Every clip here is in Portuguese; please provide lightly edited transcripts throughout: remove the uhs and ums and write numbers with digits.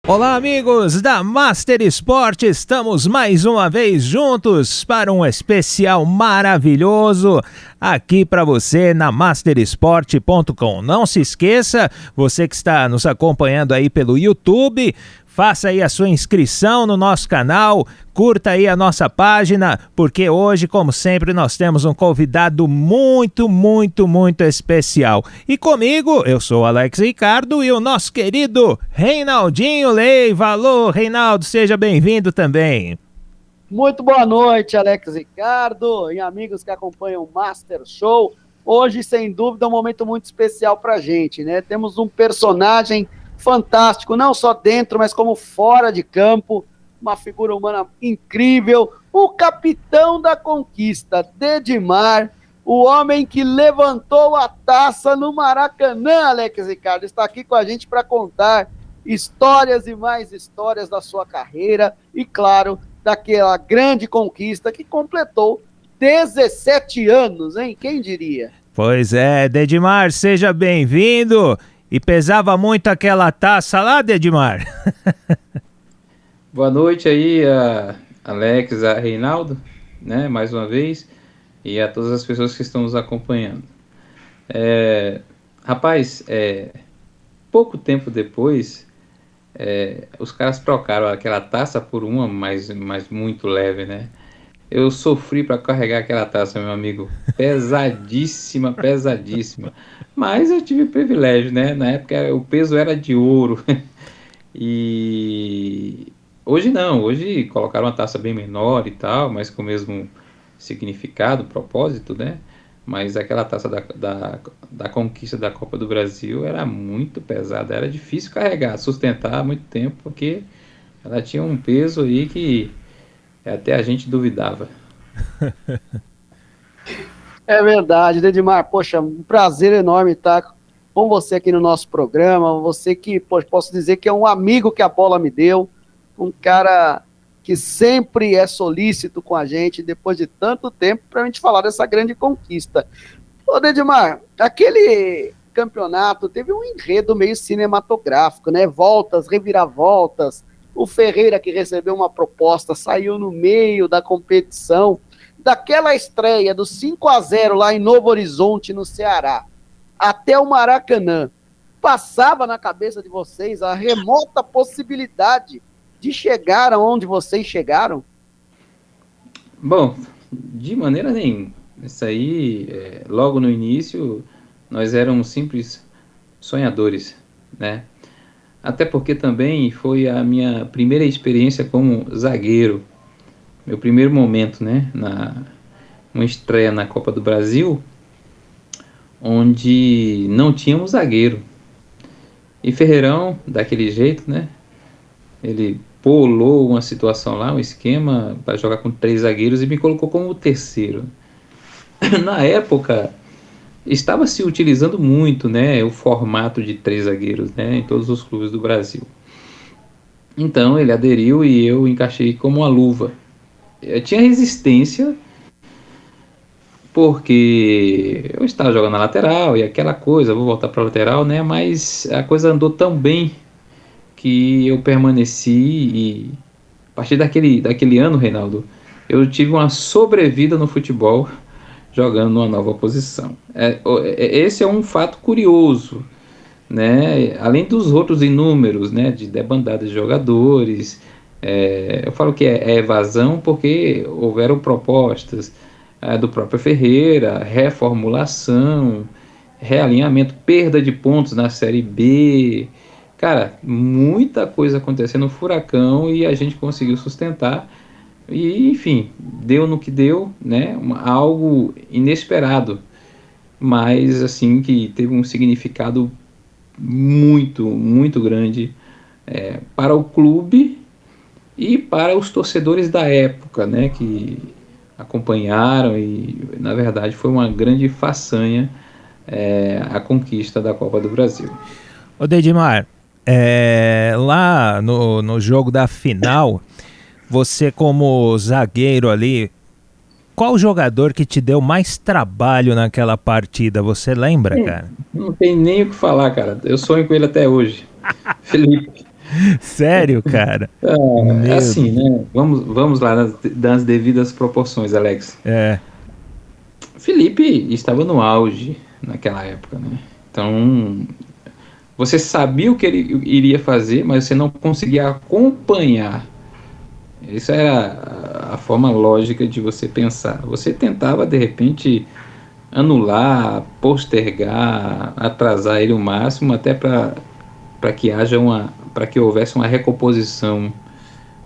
Olá, amigos da Master Sport, estamos mais uma vez juntos para um especial maravilhoso aqui para você na mastersport.com. Não se esqueça, você que está nos acompanhando aí pelo YouTube, faça aí a sua inscrição no nosso canal, curta aí a nossa página, porque hoje, como sempre, nós temos um convidado muito especial. E comigo, eu sou Alex Ricardo e o nosso querido Reinaldinho Leiva. Alô, Reinaldo, seja bem-vindo também. Muito boa noite, Alex Ricardo e amigos que acompanham o Master Show. Hoje, sem dúvida, é um momento muito especial pra gente, né? Temos um personagem fantástico, não só dentro, mas como fora de campo, uma figura humana incrível, o capitão da conquista, Dedimar, o homem que levantou a taça no Maracanã, Alex Ricardo, está aqui com a gente para contar histórias e mais histórias da sua carreira e, claro, daquela grande conquista que completou 17 anos, hein? Quem diria? Pois é, Dedimar, seja bem-vindo. E pesava muito aquela taça lá, Dedimar? Boa noite aí, a Alex, a Reinaldo, né, mais uma vez, e a todas as pessoas que estão nos acompanhando. Rapaz, pouco tempo depois, os caras trocaram aquela taça por uma, mas muito leve, né? Eu sofri para carregar aquela taça, meu amigo, pesadíssima. Mas eu tive privilégio, né? Na época o peso era de ouro. E hoje não, hoje colocaram uma taça bem menor e tal, mas com o mesmo significado, propósito, né? Mas aquela taça da conquista da Copa do Brasil era muito pesada, era difícil carregar, sustentar há muito tempo, porque ela tinha um peso aí que até a gente duvidava. É verdade, Dedimar, poxa, um prazer enorme estar com você aqui no nosso programa, você que, posso dizer que é um amigo que a bola me deu, um cara que sempre é solícito com a gente, depois de tanto tempo, para a gente falar dessa grande conquista. Ô, Dedimar, aquele campeonato teve um enredo meio cinematográfico, né? Voltas, reviravoltas, o Ferreira, que recebeu uma proposta, saiu no meio da competição. Daquela estreia do 5-0 lá em Novo Horizonte, no Ceará, até o Maracanã, passava na cabeça de vocês a remota possibilidade de chegar aonde vocês chegaram? Bom, de maneira nenhuma. Isso aí, logo no início, nós éramos simples sonhadores, né? Até porque também foi a minha primeira experiência como zagueiro, meu primeiro momento, né, uma estreia na Copa do Brasil, onde não tínhamos zagueiro. E Ferreirão, daquele jeito, né, ele bolou uma situação lá, um esquema para jogar com 3 zagueiros e me colocou como o terceiro. Na época, estava se utilizando muito, né, o formato de 3 zagueiros, né, em todos os clubes do Brasil. Então ele aderiu e eu encaixei como uma luva. Eu tinha resistência porque eu estava jogando na lateral e aquela coisa, vou voltar para a lateral, né, mas a coisa andou tão bem que eu permaneci e a partir daquele ano, Reinaldo, eu tive uma sobrevida no futebol jogando numa nova posição. Esse é um fato curioso, né? Além dos outros inúmeros, né, de debandada de jogadores, eu falo que é evasão porque houveram propostas do próprio Ferreira, reformulação, realinhamento, perda de pontos na Série B. Cara, muita coisa acontecendo no Furacão e a gente conseguiu sustentar. E, enfim, deu no que deu, né? Algo inesperado, mas assim que teve um significado muito grande para o clube e para os torcedores da época, né? Que acompanharam e, na verdade, foi uma grande façanha a conquista da Copa do Brasil. Ô Dedimar, lá no jogo da final, você como zagueiro ali, qual jogador que te deu mais trabalho naquela partida? Você lembra, cara? Não tem nem o que falar, cara. Eu sonho com ele até hoje. Felipe. Sério, cara? É Meu assim, Deus. né? Vamos lá das devidas proporções, Alex. É, Felipe estava no auge naquela época, né? Então, você sabia o que ele iria fazer, mas você não conseguia acompanhar. Isso era a forma lógica de você pensar. Você tentava, de repente, anular, postergar, atrasar ele o máximo, até para que para que houvesse uma recomposição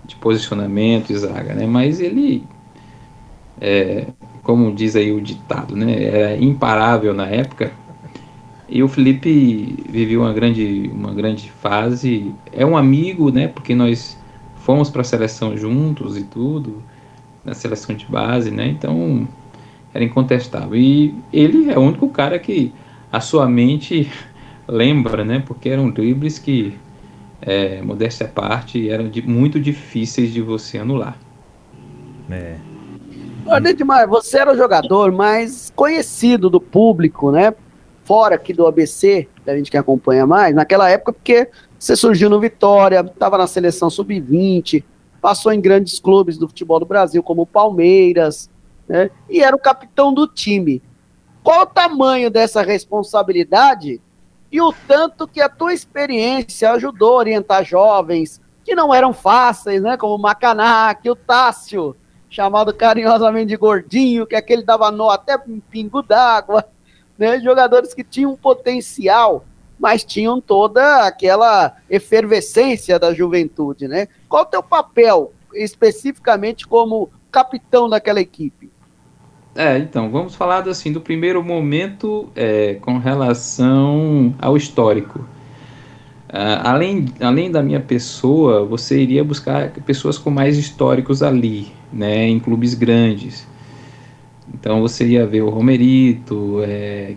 de posicionamento e zaga, né? Mas ele, como diz aí o ditado, né? Era imparável na época. E o Felipe viveu uma grande fase. É um amigo, né? Porque nós fomos para a seleção juntos e tudo, na seleção de base, né? Então era incontestável. E ele é o único cara que a sua mente lembra, né? Porque eram dribles que, modéstia à parte, eram muito difíceis de você anular. é. Olha, Edmar, você era o jogador mais conhecido do público, né? Fora aqui do ABC, da gente que acompanha mais, naquela época, porque você surgiu no Vitória, estava na seleção sub-20, passou em grandes clubes do futebol do Brasil, como o Palmeiras, né? E era o capitão do time. Qual o tamanho dessa responsabilidade e o tanto que a tua experiência ajudou a orientar jovens que não eram fáceis, né? Como o Macaná, o Tássio, chamado carinhosamente de Gordinho, que aquele dava nó até em pingo d'água, né? Jogadores que tinham potencial, mas tinham toda aquela efervescência da juventude, né? Qual o teu papel, especificamente como capitão daquela equipe? Então, vamos falar assim, do primeiro momento com relação ao histórico. Além da minha pessoa, você iria buscar pessoas com mais históricos ali, né, em clubes grandes. Então você ia ver o Romerito,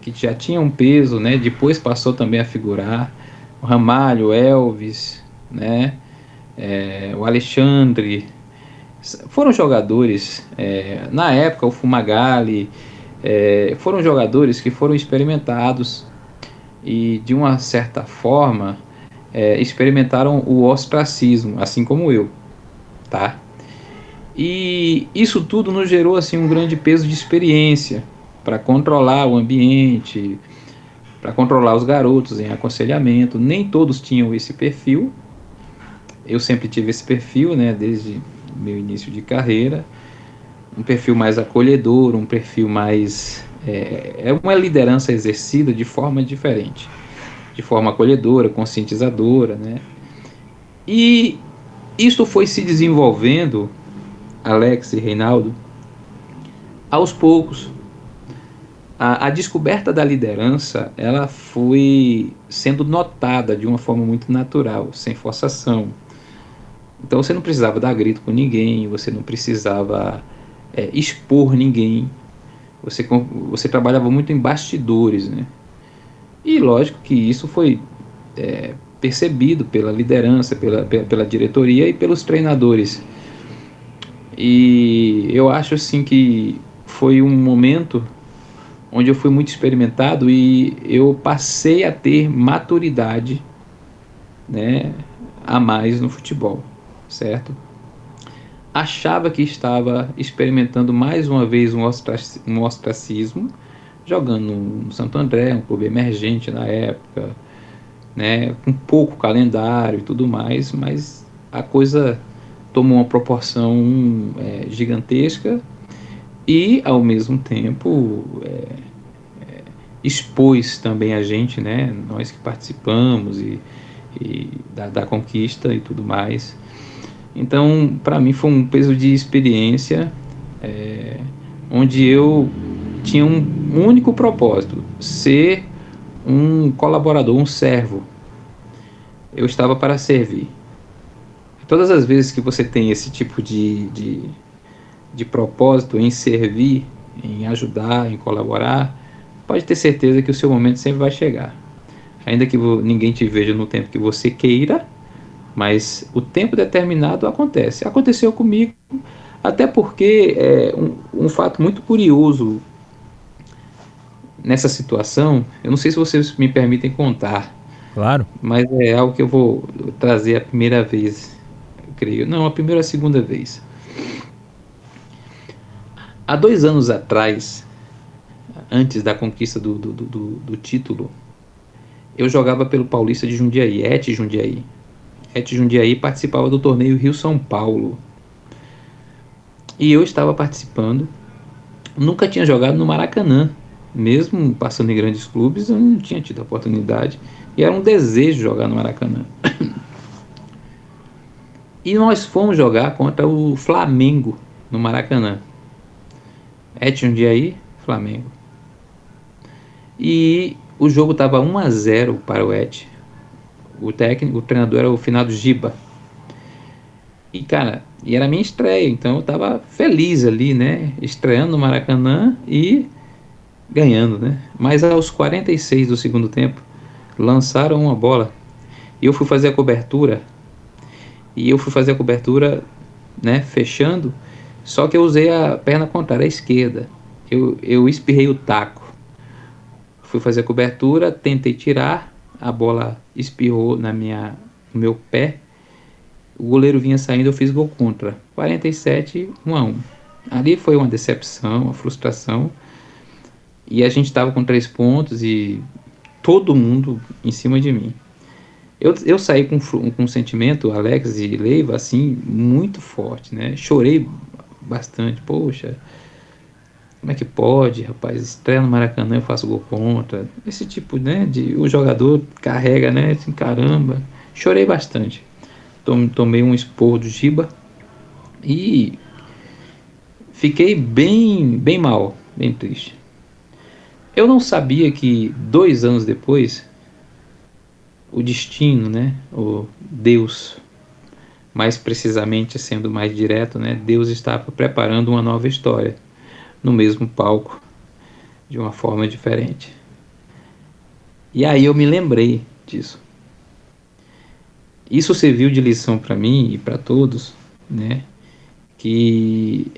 que já tinha um peso, né, depois passou também a figurar, o Ramalho, o Elvis, né, o Alexandre. Foram jogadores, na época o Fumagalli, foram jogadores que foram experimentados e de uma certa forma experimentaram o ostracismo, assim como eu, tá? E isso tudo nos gerou assim um grande peso de experiência para controlar o ambiente, para controlar os garotos em aconselhamento. Nem todos tinham esse perfil. Eu sempre tive esse perfil, né, desde meu início de carreira, um perfil mais acolhedor, um perfil mais uma liderança exercida de forma diferente, de forma acolhedora, conscientizadora, né? E isso foi se desenvolvendo, Alex e Reinaldo, aos poucos. A descoberta da liderança, ela foi sendo notada de uma forma muito natural, sem forçação. Então você não precisava dar grito com ninguém, você não precisava expor ninguém, você trabalhava muito em bastidores, né? E lógico que isso foi percebido pela liderança, pela diretoria e pelos treinadores. E eu acho assim que foi um momento onde eu fui muito experimentado e eu passei a ter maturidade, né, a mais no futebol, certo? Achava que estava experimentando mais uma vez um ostracismo, jogando no Santo André, um clube emergente na época, né, com pouco calendário e tudo mais, mas a coisa tomou uma proporção gigantesca e, ao mesmo tempo, expôs também a gente, né, nós que participamos e da conquista e tudo mais. Então, para mim foi um peso de experiência, onde eu tinha um único propósito, ser um colaborador, um servo. Eu estava para servir. Todas as vezes que você tem esse tipo de propósito em servir, em ajudar, em colaborar, pode ter certeza que o seu momento sempre vai chegar. Ainda que ninguém te veja no tempo que você queira, mas o tempo determinado acontece. Aconteceu comigo, até porque um fato muito curioso nessa situação, eu não sei se vocês me permitem contar, Claro. mas é algo que eu vou trazer a primeira vez, eu creio. Não, a primeira ou a segunda vez. Há 2 anos atrás, antes da conquista do título, eu jogava pelo Paulista de Jundiaí, ET Jundiaí. ET Jundiaí participava do torneio Rio-São Paulo. E eu estava participando. Nunca tinha jogado no Maracanã. Mesmo passando em grandes clubes, eu não tinha tido a oportunidade. E era um desejo jogar no Maracanã. E nós fomos jogar contra o Flamengo no Maracanã. ET Jundiaí, Flamengo. E o jogo estava 1-0 para o ET. O treinador era o finado Giba. E, cara, era a minha estreia, então eu tava feliz ali, né? Estreando no Maracanã e ganhando, né? Mas aos 46 do segundo tempo, lançaram uma bola. E eu fui fazer a cobertura. Né? Fechando. Só que eu usei a perna contrária, a esquerda. Eu espirrei o taco. Fui fazer a cobertura, tentei tirar. A bola espirrou no meu pé. O goleiro vinha saindo, eu fiz gol contra. 47, 1-1. Ali foi uma decepção, uma frustração. E a gente estava com 3 pontos e todo mundo em cima de mim. Eu saí com um sentimento, Alex e Leiva, assim, muito forte, né? Chorei bastante. Poxa, como é que pode, rapaz? Estreia no Maracanã, eu faço gol contra. Esse tipo, né? O jogador carrega, né? Assim, caramba. Chorei bastante. Tomei um esporro do Giba e fiquei bem mal, bem triste. Eu não sabia que 2 anos depois, o destino, né, o Deus, mais precisamente sendo mais direto, né, Deus estava preparando uma nova história no mesmo palco, de uma forma diferente. E aí eu me lembrei disso. Isso serviu de lição para mim e para todos, né? Que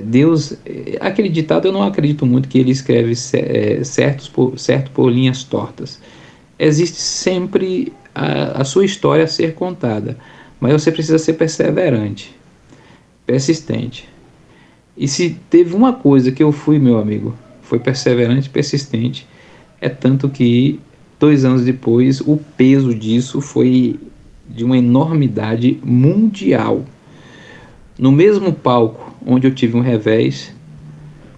Deus, aquele ditado eu não acredito muito que ele escreve certo por linhas tortas. Existe sempre a sua história a ser contada, mas você precisa ser perseverante, persistente. E se teve uma coisa que eu fui, meu amigo, foi perseverante, persistente, é tanto que 2 anos depois, o peso disso foi de uma enormidade mundial. No mesmo palco onde eu tive um revés,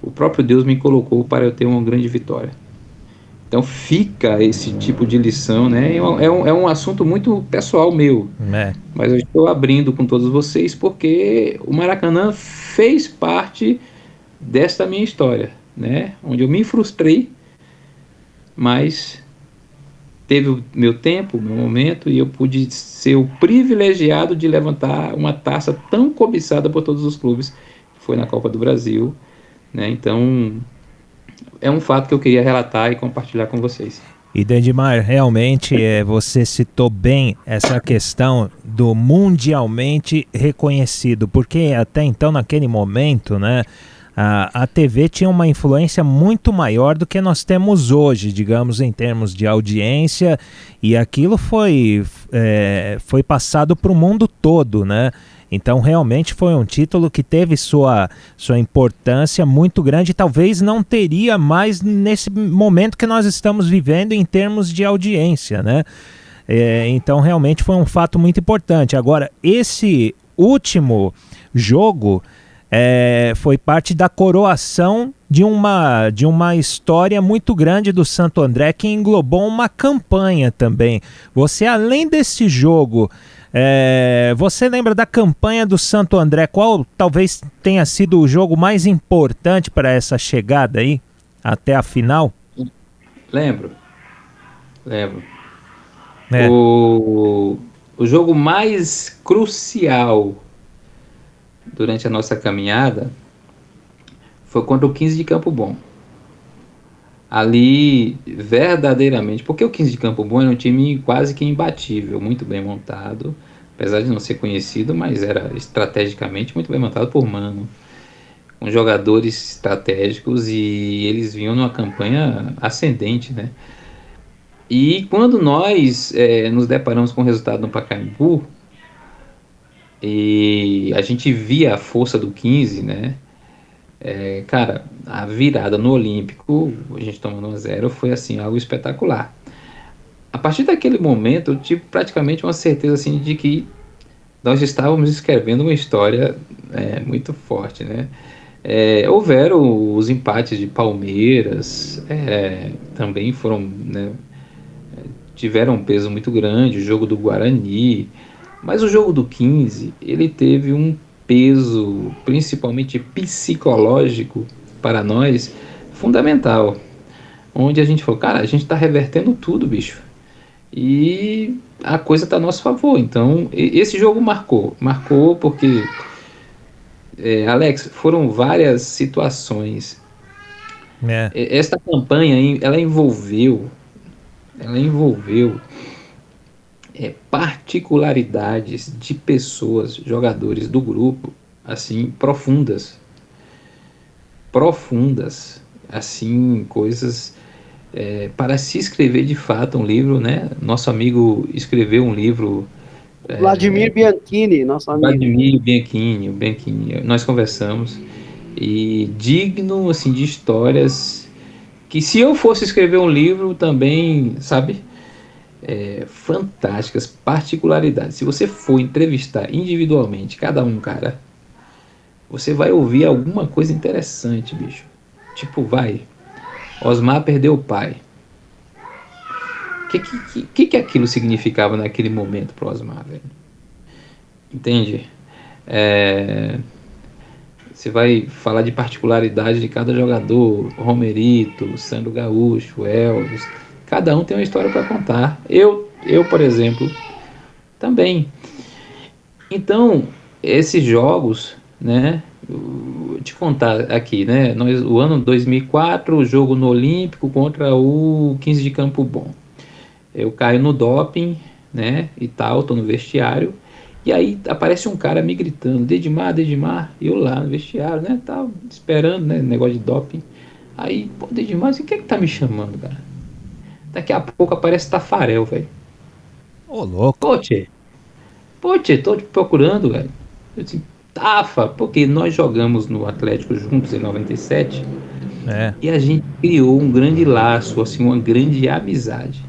o próprio Deus me colocou para eu ter uma grande vitória. Então fica esse tipo de lição, né? É um assunto muito pessoal meu, mas eu estou abrindo com todos vocês porque o Maracanã fez parte desta minha história, né? Onde eu me frustrei, mas teve o meu tempo, o meu momento, e eu pude ser o privilegiado de levantar uma taça tão cobiçada por todos os clubes, que foi na Copa do Brasil, né? Então, é um fato que eu queria relatar e compartilhar com vocês. E Dedimar, realmente você citou bem essa questão do mundialmente reconhecido, porque até então, naquele momento, né, a TV tinha uma influência muito maior do que nós temos hoje, digamos, em termos de audiência, e aquilo foi passado para o mundo todo, né? Então realmente foi um título que teve sua importância muito grande e talvez não teria mais nesse momento que nós estamos vivendo em termos de audiência, né? Então realmente foi um fato muito importante. Agora, esse último jogo foi parte da coroação de uma história muito grande do Santo André que englobou uma campanha também. Você, além desse jogo, você lembra da campanha do Santo André? Qual talvez tenha sido o jogo mais importante para essa chegada aí, até a final? Lembro. O jogo mais crucial durante a nossa caminhada foi contra o 15 de Campo Bom. Ali, verdadeiramente, porque o 15 de Campo Bom era um time quase que imbatível, muito bem montado, apesar de não ser conhecido, mas era estrategicamente muito bem montado por Mano, com jogadores estratégicos, e eles vinham numa campanha ascendente, né? E quando nós nos deparamos com o resultado no Pacaembu, e a gente via a força do 15, né? Cara, a virada no Olímpico, a gente tomando 1-0, foi assim, algo espetacular. A partir daquele momento, eu tive praticamente uma certeza assim, de que nós estávamos escrevendo uma história muito forte, né? Houveram os empates de Palmeiras, também foram, né, tiveram um peso muito grande, o jogo do Guarani, mas o jogo do 15, ele teve um peso, principalmente psicológico, para nós, fundamental. Onde a gente falou, cara, a gente tá revertendo tudo, bicho. E a coisa tá a nosso favor. Então, esse jogo marcou. Marcou porque, Alex, foram várias situações. Esta campanha, ela envolveu particularidades de pessoas, jogadores do grupo, assim, profundas, assim, coisas para se escrever de fato um livro, né? Nosso amigo escreveu um livro, Vladimir Bianchini, nosso amigo. Vladimir Bianchini, nós conversamos, e digno, assim, de histórias que se eu fosse escrever um livro também, sabe? Fantásticas particularidades. Se você for entrevistar individualmente cada um, cara, você vai ouvir alguma coisa interessante, bicho. Tipo, Osmar perdeu o pai. O que aquilo significava naquele momento pro Osmar, velho? Entende? Você vai falar de particularidade de cada jogador, Romerito, Sandro Gaúcho, Elvis. Cada um tem uma história para contar. Eu, por exemplo, também. Então, esses jogos, né? Vou te contar aqui, né? O ano 2004, o jogo no Olímpico contra o 15 de Campo Bom. Eu caio no doping, né? E tal, tô no vestiário. E aí aparece um cara me gritando, Dedimar, eu lá no vestiário, né? Tava esperando, né? Negócio de doping. Aí, pô, Dedimar, o que é que tá me chamando, cara? Daqui a pouco aparece Tafarel, velho. Ô, louco. Pô, tchê, tô te procurando, velho. Eu disse, Tafa, porque nós jogamos no Atlético juntos em 97 e a gente criou um grande laço, assim, uma grande amizade.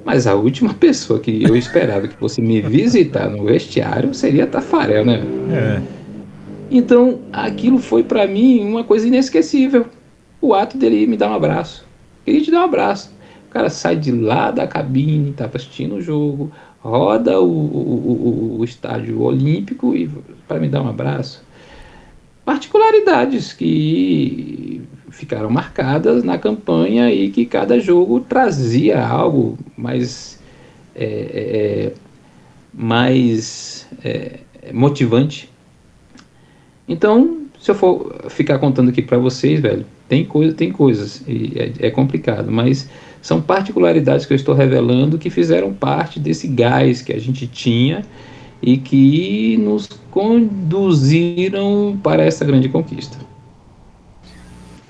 Mas a última pessoa que eu esperava que fosse me visitar no vestiário seria Tafarel, né? Então, aquilo foi pra mim uma coisa inesquecível. O ato dele me dar um abraço. Queria te dar um abraço. O cara sai de lá da cabine, tava assistindo o jogo, roda o estádio olímpico e para me dar um abraço. Particularidades que ficaram marcadas na campanha e que cada jogo trazia algo mais motivante. Então, se eu for ficar contando aqui para vocês, velho, tem coisas, e é complicado, mas são particularidades que eu estou revelando que fizeram parte desse gás que a gente tinha e que nos conduziram para essa grande conquista.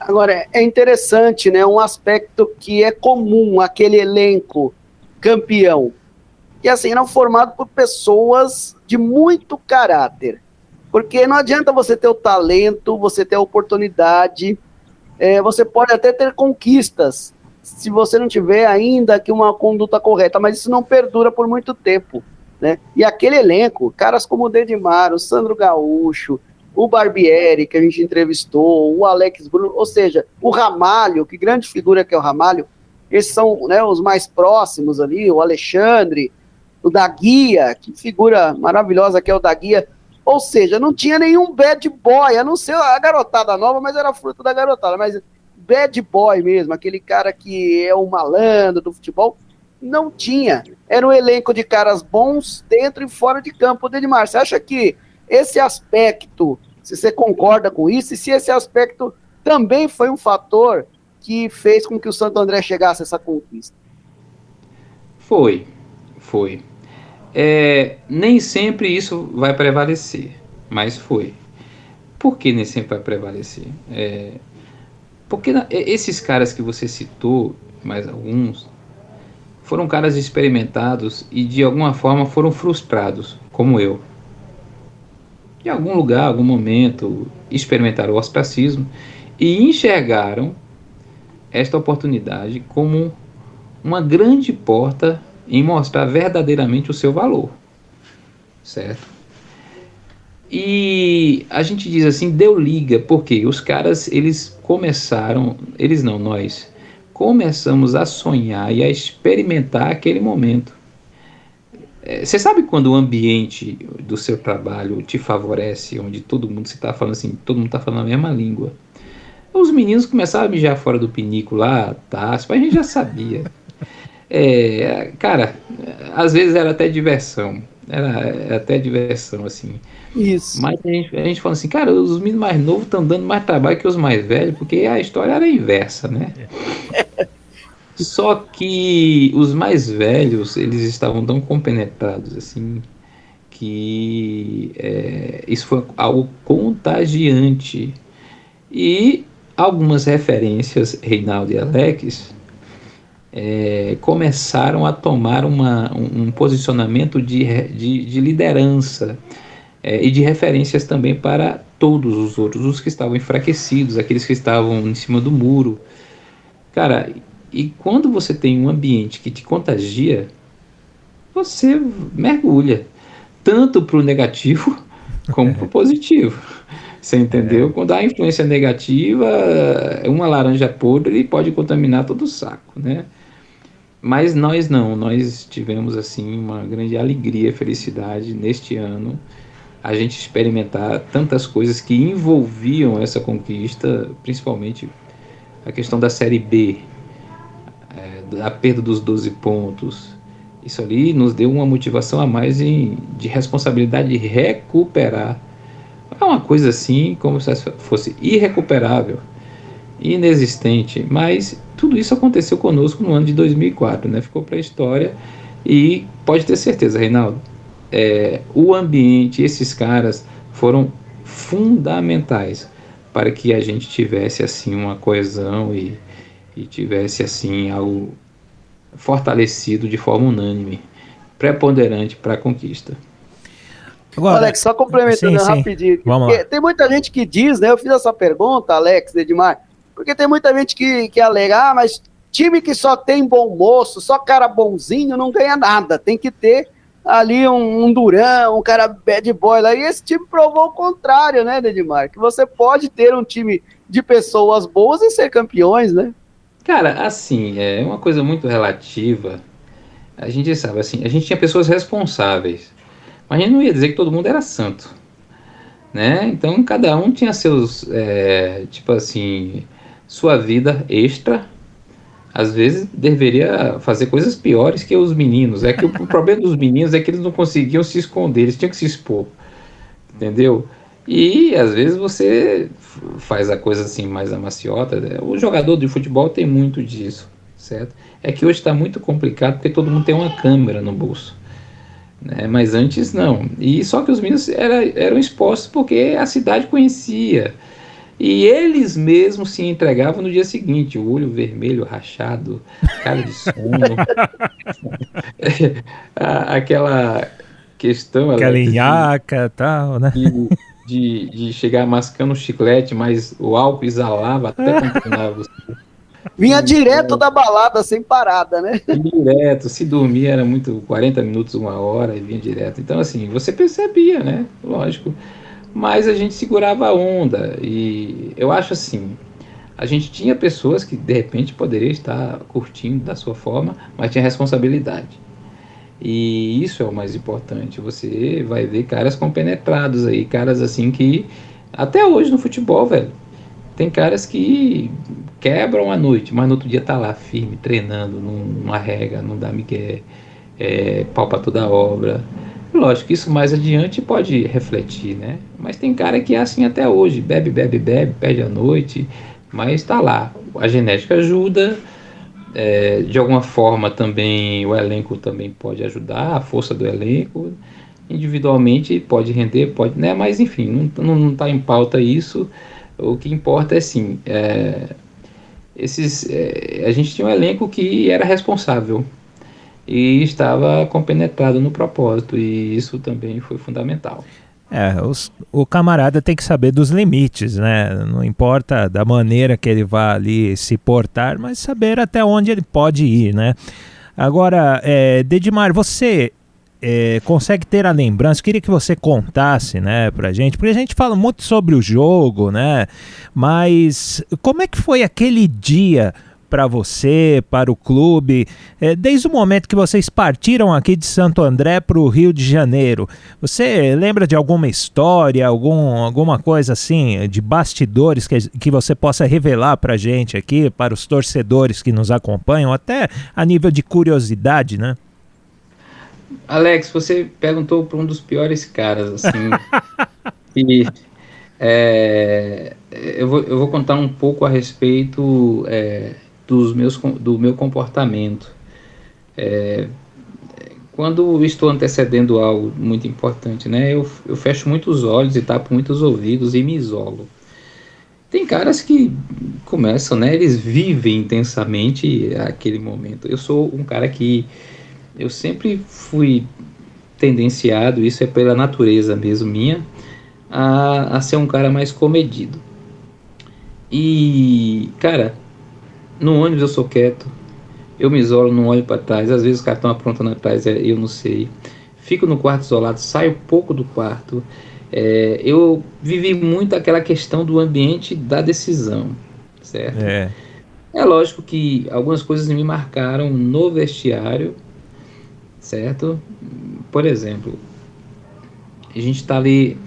Agora, é interessante, né? Um aspecto que é comum, aquele elenco campeão. E assim, eram formados por pessoas de muito caráter. Porque não adianta você ter o talento, você ter a oportunidade, você pode até ter conquistas, se você não tiver ainda aqui uma conduta correta, mas isso não perdura por muito tempo, né? E aquele elenco, caras como o Dedimar, o Sandro Gaúcho, o Barbieri, que a gente entrevistou, o Alex Bruno, ou seja, o Ramalho, que grande figura que é o Ramalho, esses são, né, os mais próximos ali, o Alexandre, o Daguia, que figura maravilhosa que é o Daguia. Ou seja, não tinha nenhum bad boy, a não ser a garotada nova, mas era fruto da garotada, mas bad boy mesmo, aquele cara que é o malandro do futebol, não tinha. Era um elenco de caras bons dentro e fora de campo. Dedimar, você acha que esse aspecto, se você concorda com isso, e se esse aspecto também foi um fator que fez com que o Santo André chegasse a essa conquista? Foi. Nem sempre isso vai prevalecer, mas foi. Por que nem sempre vai prevalecer? Porque esses caras que você citou, mais alguns, foram caras experimentados e de alguma forma foram frustrados, como eu. Em algum lugar, algum momento, experimentaram o ostracismo e enxergaram esta oportunidade como uma grande porta em mostrar verdadeiramente o seu valor, certo? E a gente diz assim, deu liga, porque os caras, eles começaram, eles não, nós, começamos a sonhar e a experimentar aquele momento. Você sabe quando o ambiente do seu trabalho te favorece, onde todo mundo se está falando assim, todo mundo está falando a mesma língua? Os meninos começaram a mijar fora do pinico lá, tá? Mas a gente já sabia. Cara, às vezes era até diversão. Era até diversão, assim. Isso. Mas a gente fala assim, cara, os meninos mais novos estão dando mais trabalho que os mais velhos, porque a história era inversa, né? Só que os mais velhos, eles estavam tão compenetrados, assim, que isso foi algo contagiante. E algumas referências, Reinaldo e Alex, começaram a tomar um posicionamento de liderança e de referências também para todos os outros, os que estavam enfraquecidos, aqueles que estavam em cima do muro. Cara, e quando você tem um ambiente que te contagia, você mergulha, tanto para o negativo como para o positivo. Você entendeu? Quando há influência negativa, uma laranja podre pode contaminar todo o saco, né? Mas nós não, nós tivemos assim uma grande alegria e felicidade neste ano a gente experimentar tantas coisas que envolviam essa conquista, principalmente a questão da Série B, a perda dos 12 pontos. Isso ali nos deu uma motivação a mais de responsabilidade de recuperar. É uma coisa assim, como se fosse irrecuperável, inexistente, mas tudo isso aconteceu conosco no ano de 2004, né? Ficou para a história e pode ter certeza, Reinaldo, o ambiente, esses caras foram fundamentais para que a gente tivesse assim uma coesão e tivesse assim algo fortalecido de forma unânime, preponderante para a conquista. Agora, Alex, só complementando rapidinho. Tem muita gente que diz, né? Eu fiz essa pergunta, Alex, Edmar, porque tem muita gente que alega, mas time que só tem bom moço, só cara bonzinho, não ganha nada. Tem que ter ali um Durão, um cara bad boy lá. E esse time provou o contrário, né, Edmar? Que você pode ter um time de pessoas boas e ser campeões, né? Cara, assim, é uma coisa muito relativa. A gente sabe, assim, a gente tinha pessoas responsáveis. Mas a gente não ia dizer que todo mundo era santo, né? Então cada um tinha seus, tipo assim, sua vida extra. Às vezes deveria fazer coisas piores que os meninos. É que o problema dos meninos é que eles não conseguiam se esconder, eles tinham que se expor, entendeu? E às vezes você faz a coisa assim mais amaciota, né? O jogador de futebol tem muito disso, certo? É que hoje está muito complicado porque todo mundo tem uma câmera no bolso. Mas antes não. E só que os meninos eram expostos porque a cidade conhecia. E eles mesmos se entregavam no dia seguinte, o olho vermelho, rachado, cara de sono. Aquela questão... Aquela nhaca e tal, né? De chegar mascando um chiclete, mas o álcool exalava até contaminava você. Vinha direto da balada, sem parada, né? Direto, se dormia era muito 40 minutos, 1 hora, e vinha direto. Então, assim, você percebia, né? Lógico. Mas a gente segurava a onda. E eu acho assim, a gente tinha pessoas que, de repente, poderiam estar curtindo da sua forma, mas tinha responsabilidade. E isso é o mais importante. Você vai ver caras compenetrados aí, caras assim que, até hoje no futebol, velho, tem caras que quebram a noite, mas no outro dia tá lá firme, treinando, não arrega, não dá migué, pau pra toda obra. Lógico que isso mais adiante pode refletir, né? Mas tem cara que é assim até hoje, bebe, perde a noite, mas tá lá. A genética ajuda, de alguma forma também o elenco também pode ajudar, a força do elenco, individualmente pode render, pode, né? Mas enfim, não tá em pauta isso. O que importa é sim, a gente tinha um elenco que era responsável. e estava compenetrado no propósito, e isso também foi fundamental. O camarada tem que saber dos limites, né? Não importa da maneira que ele vá ali se portar, mas saber até onde ele pode ir, né? Agora, Dedimar, você consegue ter a lembrança, queria que você contasse, né, pra gente, porque a gente fala muito sobre o jogo, né? Mas como é que foi aquele dia para você, para o clube, desde o momento que vocês partiram aqui de Santo André para o Rio de Janeiro? Você lembra de alguma história, alguma coisa assim, de bastidores que você possa revelar para a gente aqui, para os torcedores que nos acompanham, até a nível de curiosidade, né? Alex, você perguntou para um dos piores caras, assim, e eu vou contar um pouco a respeito do meu comportamento. Quando estou antecedendo algo muito importante, né, eu fecho muitos olhos e tapo muitos ouvidos e me isolo. Tem caras que começam, né, eles vivem intensamente aquele momento. Eu sou um cara que eu sempre fui tendenciado, isso é pela natureza mesmo minha, a ser um cara mais comedido. E, cara, no ônibus eu sou quieto, eu me isolo, não olho para trás, às vezes os caras estão aprontando atrás, eu não sei. Fico no quarto isolado, saio pouco do quarto. Eu vivi muito aquela questão do ambiente da decisão, certo? É lógico que algumas coisas me marcaram no vestiário, certo? Por exemplo, a gente está ali,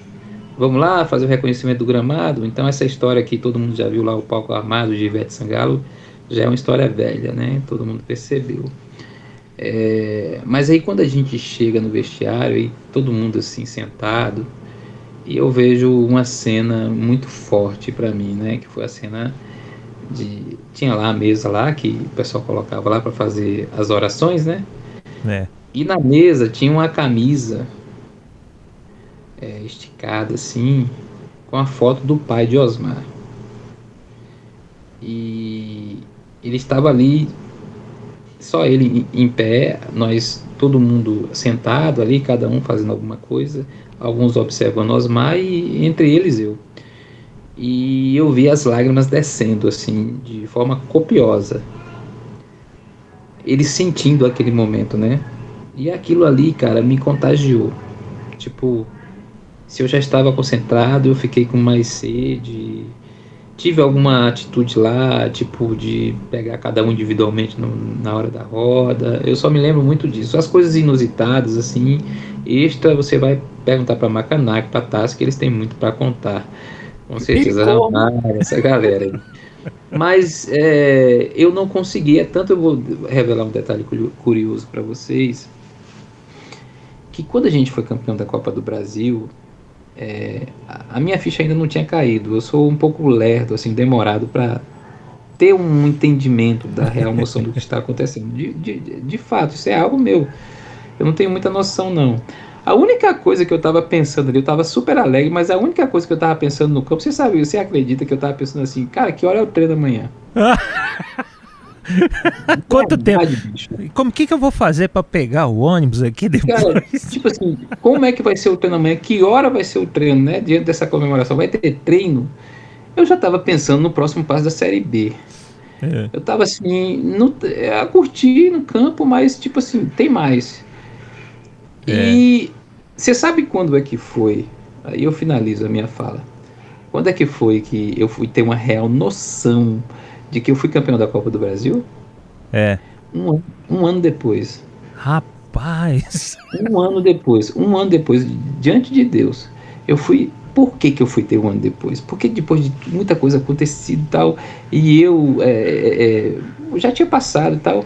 vamos lá fazer o reconhecimento do gramado. Então essa história que todo mundo já viu lá, o palco armado de Ivete Sangalo, já é uma história velha, né? Todo mundo percebeu. Mas aí quando a gente chega no vestiário e todo mundo assim sentado, e eu vejo uma cena muito forte para mim, né? Que foi a cena tinha lá a mesa lá que o pessoal colocava lá para fazer as orações, né? E na mesa tinha uma camisa esticada assim, com a foto do pai de Osmar. E ele estava ali, só ele em pé, todo mundo sentado ali, cada um fazendo alguma coisa, alguns observando Osmar e entre eles eu. E eu vi as lágrimas descendo assim, de forma copiosa. Ele sentindo aquele momento, né? E aquilo ali, cara, me contagiou. Tipo, se eu já estava concentrado, eu fiquei com mais sede. Tive alguma atitude lá, tipo, de pegar cada um individualmente na hora da roda. Eu só me lembro muito disso. As coisas inusitadas, assim, extra, você vai perguntar para Macanac, para Tassi, que eles têm muito para contar. Com certeza, essa galera aí. Mas eu não consegui, tanto eu vou revelar um detalhe curioso para vocês, que quando a gente foi campeão da Copa do Brasil, a minha ficha ainda não tinha caído. Eu sou um pouco lerdo, assim, demorado para ter um entendimento da real noção do que está acontecendo. De fato, isso é algo meu. Eu não tenho muita noção, não. A única coisa que eu estava pensando ali, eu estava super alegre, mas a única coisa que eu estava pensando no campo, você acredita que eu estava pensando assim, cara, que hora é o treino amanhã? Quanto tempo? Como que eu vou fazer para pegar o ônibus aqui depois? Cara, tipo assim, como é que vai ser o treino amanhã? Que hora vai ser o treino, né? Diante dessa comemoração, vai ter treino? Eu já estava pensando no próximo passo da Série B. Eu estava assim, a curtir no campo, mas tipo assim, tem mais. E você sabe quando é que foi? Aí eu finalizo a minha fala. Quando é que foi que eu fui ter uma real noção de que eu fui campeão da Copa do Brasil? Um ano depois. Rapaz! Um ano depois, diante de Deus, eu fui. Por que eu fui ter um ano depois? Porque depois de muita coisa acontecido e tal, e eu já tinha passado e tal.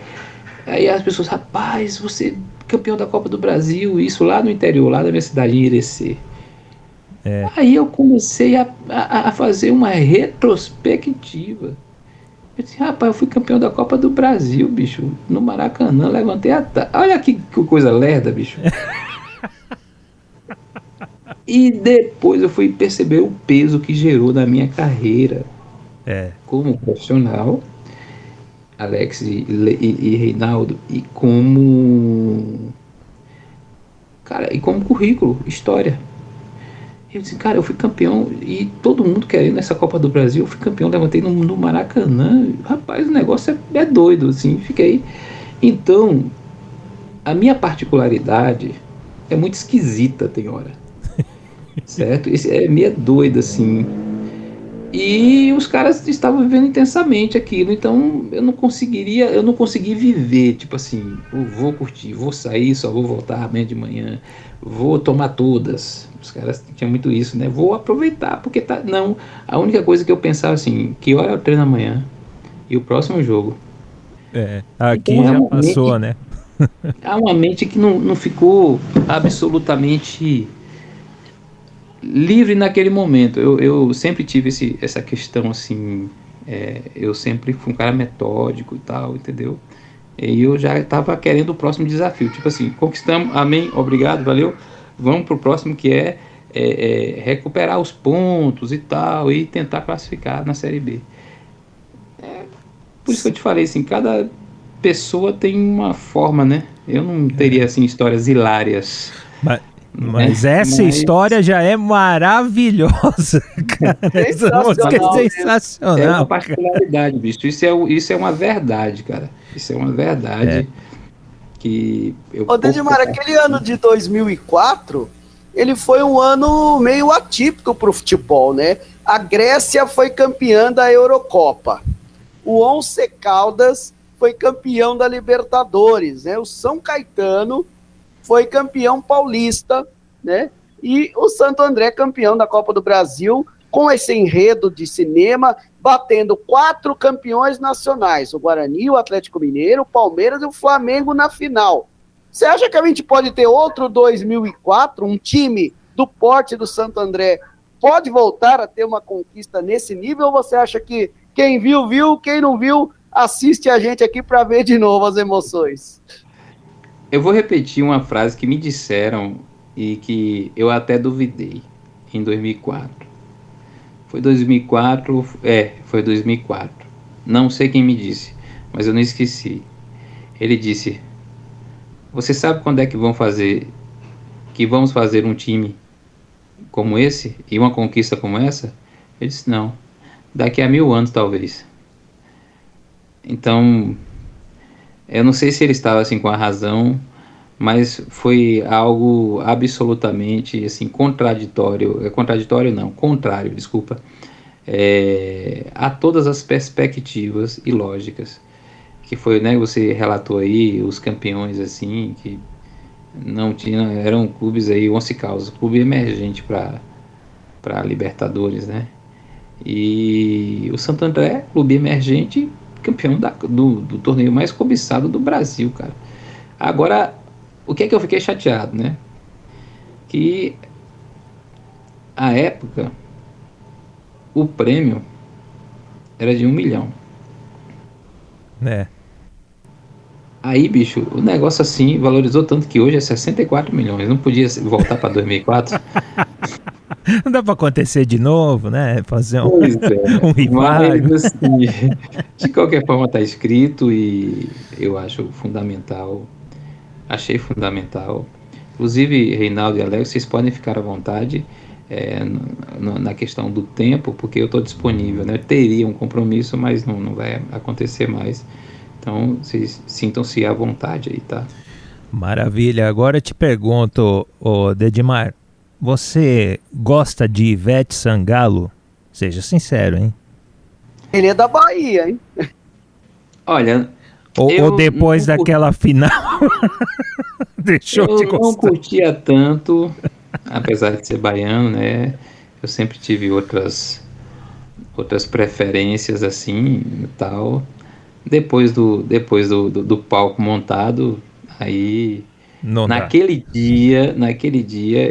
Aí as pessoas, rapaz, você campeão da Copa do Brasil, isso lá no interior, lá da minha cidade, em Irecê. Aí eu comecei a fazer uma retrospectiva. Eu disse, rapaz, eu fui campeão da Copa do Brasil, bicho, no Maracanã, levantei a taça. Olha que coisa lerda, bicho. E depois eu fui perceber o peso que gerou na minha carreira como profissional. Alex e Reinaldo, e como, cara, e como currículo, história. Eu disse, cara, eu fui campeão e todo mundo querendo essa Copa do Brasil, eu fui campeão, levantei no Maracanã. Rapaz, o negócio é doido, assim, fiquei. Então, a minha particularidade é muito esquisita, tem hora, certo? Esse é meio doido, assim. E os caras estavam vivendo intensamente aquilo, então eu não consegui viver, tipo assim, eu vou curtir, vou sair, só vou voltar amanhã de manhã, vou tomar todas. Os caras tinham muito isso, né? Vou aproveitar, porque tá. Não, a única coisa que eu pensava assim, que hora é o treino amanhã e o próximo jogo. Aqui Então já passou, né? há uma mente que não ficou absolutamente livre naquele momento. Eu sempre tive essa questão assim. Eu sempre fui um cara metódico e tal, entendeu? E eu já estava querendo o próximo desafio. Tipo assim, conquistamos, amém, obrigado, valeu. Vamos pro próximo que recuperar os pontos e tal, e tentar classificar na Série B. Por isso que eu te falei assim, cada pessoa tem uma forma, né? Eu não teria assim histórias hilárias. Mas essa história já é maravilhosa, cara. Essa música é sensacional. É uma particularidade, bicho. Isso é uma verdade, cara. Isso é uma verdade que eu... Ô, Dedimar, aquele ano de 2004, ele foi um ano meio atípico para o futebol, né? A Grécia foi campeã da Eurocopa. O Once Caldas foi campeão da Libertadores, né? O São Caetano foi campeão paulista, né? E o Santo André campeão da Copa do Brasil, com esse enredo de cinema, batendo 4 campeões nacionais, o Guarani, o Atlético Mineiro, o Palmeiras e o Flamengo na final. Você acha que a gente pode ter outro 2004, um time do porte do Santo André pode voltar a ter uma conquista nesse nível, ou você acha que quem viu, viu, quem não viu, assiste a gente aqui para ver de novo as emoções? Eu vou repetir uma frase que me disseram e que eu até duvidei em 2004. Foi 2004, foi 2004. Não sei quem me disse, mas eu não esqueci. Ele disse: "Você sabe quando é que vamos fazer um time como esse e uma conquista como essa?" Eu disse: "Não, daqui a 1000 anos talvez." Então, eu não sei se ele estava assim com a razão, mas foi algo absolutamente assim contrário, desculpa, a todas as perspectivas e lógicas que foi, né? Você relatou aí os campeões assim que não tinham, eram clubes aí, Once Caldas, clube emergente para Libertadores, né? E o Santo André, clube emergente, campeão do torneio mais cobiçado do Brasil, cara. Agora, o que é que eu fiquei chateado, né? Que à época o prêmio era de 1 milhão. Aí, bicho, o negócio assim valorizou tanto que hoje é 64 milhões. Não podia voltar para 2004? Não dá para acontecer de novo, né? Fazer um revival. Mas, assim, de qualquer forma está escrito e eu acho fundamental. Achei fundamental. Inclusive, Reinaldo e Alex, vocês podem ficar à vontade na questão do tempo, porque eu estou disponível, né? Eu teria um compromisso, mas não vai acontecer mais. Então, vocês sintam-se à vontade aí, tá? Maravilha. Agora eu te pergunto, Dedimar, você gosta de Ivete Sangalo? Seja sincero, hein? Ele é da Bahia, hein? Olha... Ou depois daquela final deixou de gostar? Eu não curtia tanto, apesar de ser baiano, né? Eu sempre tive outras preferências assim e tal. Depois do palco montado, aí naquele dia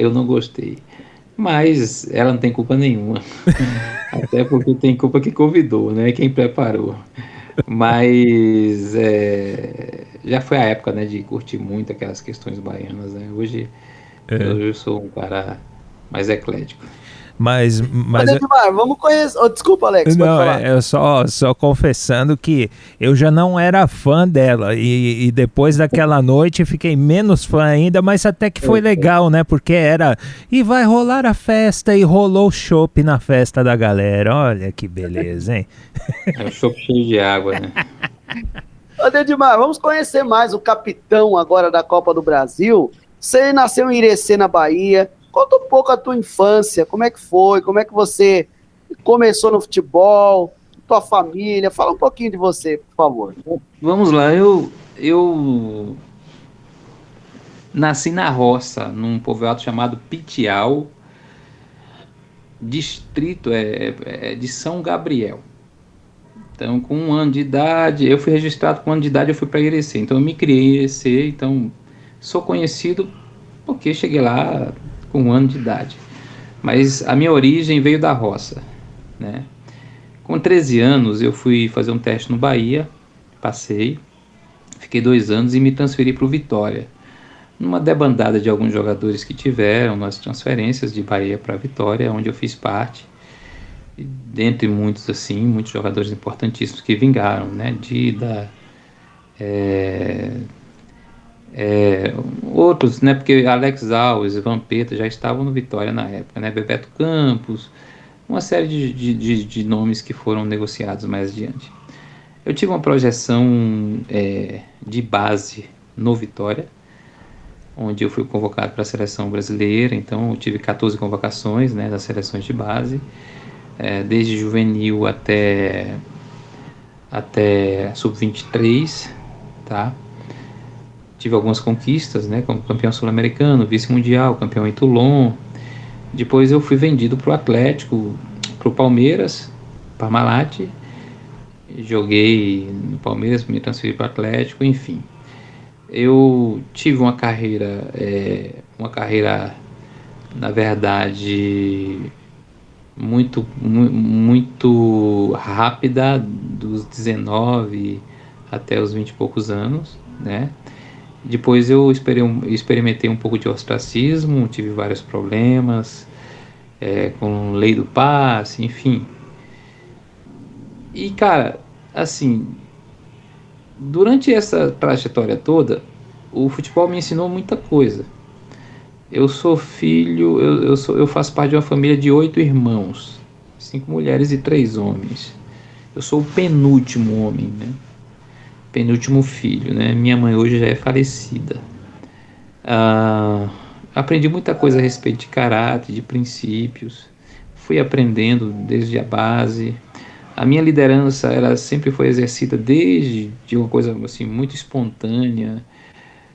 eu não gostei. Mas ela não tem culpa nenhuma. Até porque tem culpa que convidou, né? Quem preparou. Mas já foi a época, né, de curtir muito aquelas questões baianas, né? Hoje eu sou um cara mais eclético. Mas Edmar, vamos conhecer. Oh, desculpa, Alex, pode não, falar. eu só confessando que eu já não era fã dela e depois daquela noite fiquei menos fã ainda, mas até que foi legal, né? Porque e vai rolar a festa e rolou o chopp na festa da galera. Olha que beleza, hein? É um chopp cheio de água, né? Ô, Edmar, vamos conhecer mais o capitão agora da Copa do Brasil. Você nasceu em Irecê, na Bahia. Conta um pouco a tua infância, como é que foi, como é que você começou no futebol, tua família. Fala um pouquinho de você, por favor. Vamos lá, eu nasci na roça, num povoado chamado Pitial, distrito de São Gabriel. Então, com 1 ano de idade, eu fui registrado com 1 ano de idade, eu fui para Irecê. Então, eu me criei em Irecê, então sou conhecido porque cheguei lá com 1 ano de idade. Mas a minha origem veio da roça, né? Com 13 anos, eu fui fazer um teste no Bahia, passei, fiquei 2 anos e me transferi para o Vitória. Numa debandada de alguns jogadores que tiveram nas transferências de Bahia para Vitória, onde eu fiz parte. Dentre muitos, assim, muitos jogadores importantíssimos que vingaram, né? Dida, outros, né? Porque Alex Alves e Vampeta já estavam no Vitória na época, né? Bebeto Campos, uma série de nomes que foram negociados mais adiante. Eu tive uma projeção de base no Vitória, onde eu fui convocado para a seleção brasileira, então eu tive 14 convocações, né, das seleções de base, desde juvenil até sub-23, tá? Tive algumas conquistas, né, como campeão sul-americano, vice-mundial, campeão em Toulon. Depois eu fui vendido para o Atlético, para o Palmeiras, Parmalat. Joguei no Palmeiras, me transferi para o Atlético, enfim. Eu tive uma carreira, na verdade, muito rápida, dos 19 até os 20 e poucos anos, né? Depois eu experimentei um pouco de ostracismo, tive vários problemas, com lei do passe, enfim. E, cara, assim, durante essa trajetória toda, o futebol me ensinou muita coisa. Eu sou filho, eu faço parte de uma família de 8 irmãos, 5 mulheres e 3 homens. Eu sou o penúltimo homem, né? Penúltimo filho, né? Minha mãe hoje já é falecida. Aprendi muita coisa a respeito de caráter, de princípios. Fui aprendendo desde a base. A minha liderança, ela sempre foi exercida desde uma coisa assim muito espontânea.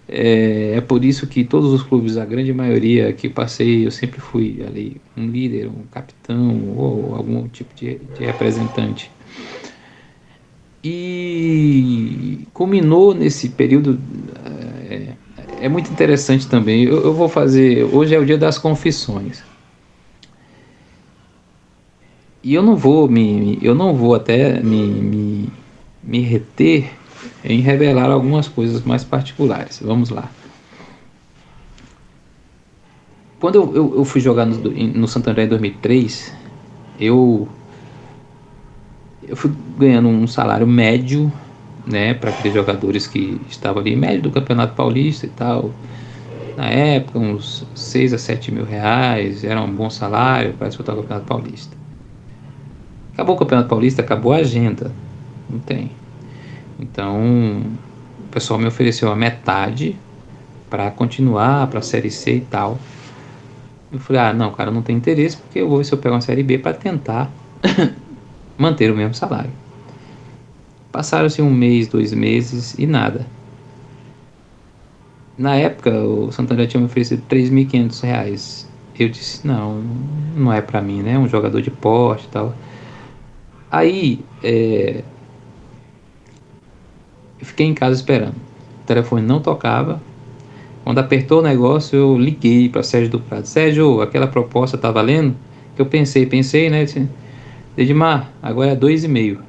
É por isso que todos os clubes, a grande maioria que passei, eu sempre fui ali um líder, um capitão ou algum tipo de representante. E culminou nesse período, é muito interessante também. Eu vou fazer, hoje é o dia das confissões. E eu não vou até me reter em revelar algumas coisas mais particulares. Vamos lá. Quando eu fui jogar no Santo André em 2003, eu fui ganhando um salário médio, né, para aqueles jogadores que estavam ali, médio do Campeonato Paulista e tal. Na época, uns 6 a 7 mil reais, era um bom salário para disputar o Campeonato Paulista. Acabou o Campeonato Paulista, acabou a agenda. Não tem. Então, o pessoal me ofereceu a metade para continuar para a Série C e tal. Eu falei, não, cara, não tem interesse, porque eu vou ver se eu pego uma Série B para tentar manter o mesmo salário. Passaram-se 1 mês, 2 meses e nada. Na época, o Santander tinha me oferecido R$3.500. Eu disse, não é para mim, né? Um jogador de porte e tal. Aí, eu fiquei em casa esperando. O telefone não tocava. Quando apertou o negócio, eu liguei para Sérgio do Prado. Sérgio, aquela proposta tá valendo? Que eu pensei, né? Disse, Edmar, agora é 2,5.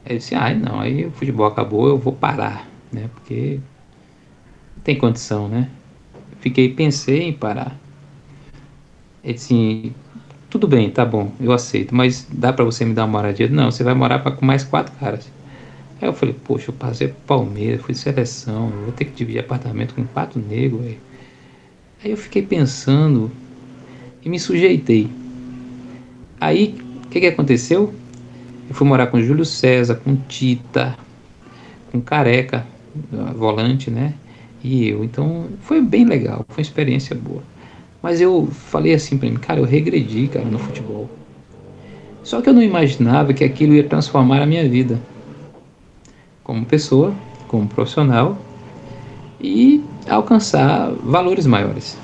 Aí eu disse, não, aí o futebol acabou, eu vou parar, né? Porque não tem condição, né? Pensei em parar. Ele disse assim, tudo bem, tá bom, eu aceito, mas dá pra você me dar uma moradia? Não, você vai morar com mais 4 caras. Aí eu falei, poxa, eu passei pro Palmeiras, fui de seleção, eu vou ter que dividir apartamento com 4 negros, velho. Aí eu fiquei pensando e me sujeitei. Aí, o que aconteceu? Eu fui morar com Júlio César, com Tita, com Careca, volante, né? E eu. Então, foi bem legal, foi uma experiência boa. Mas eu falei assim pra mim, cara, eu regredi, cara, no futebol. Só que eu não imaginava que aquilo ia transformar a minha vida. Como pessoa, como profissional e alcançar valores maiores.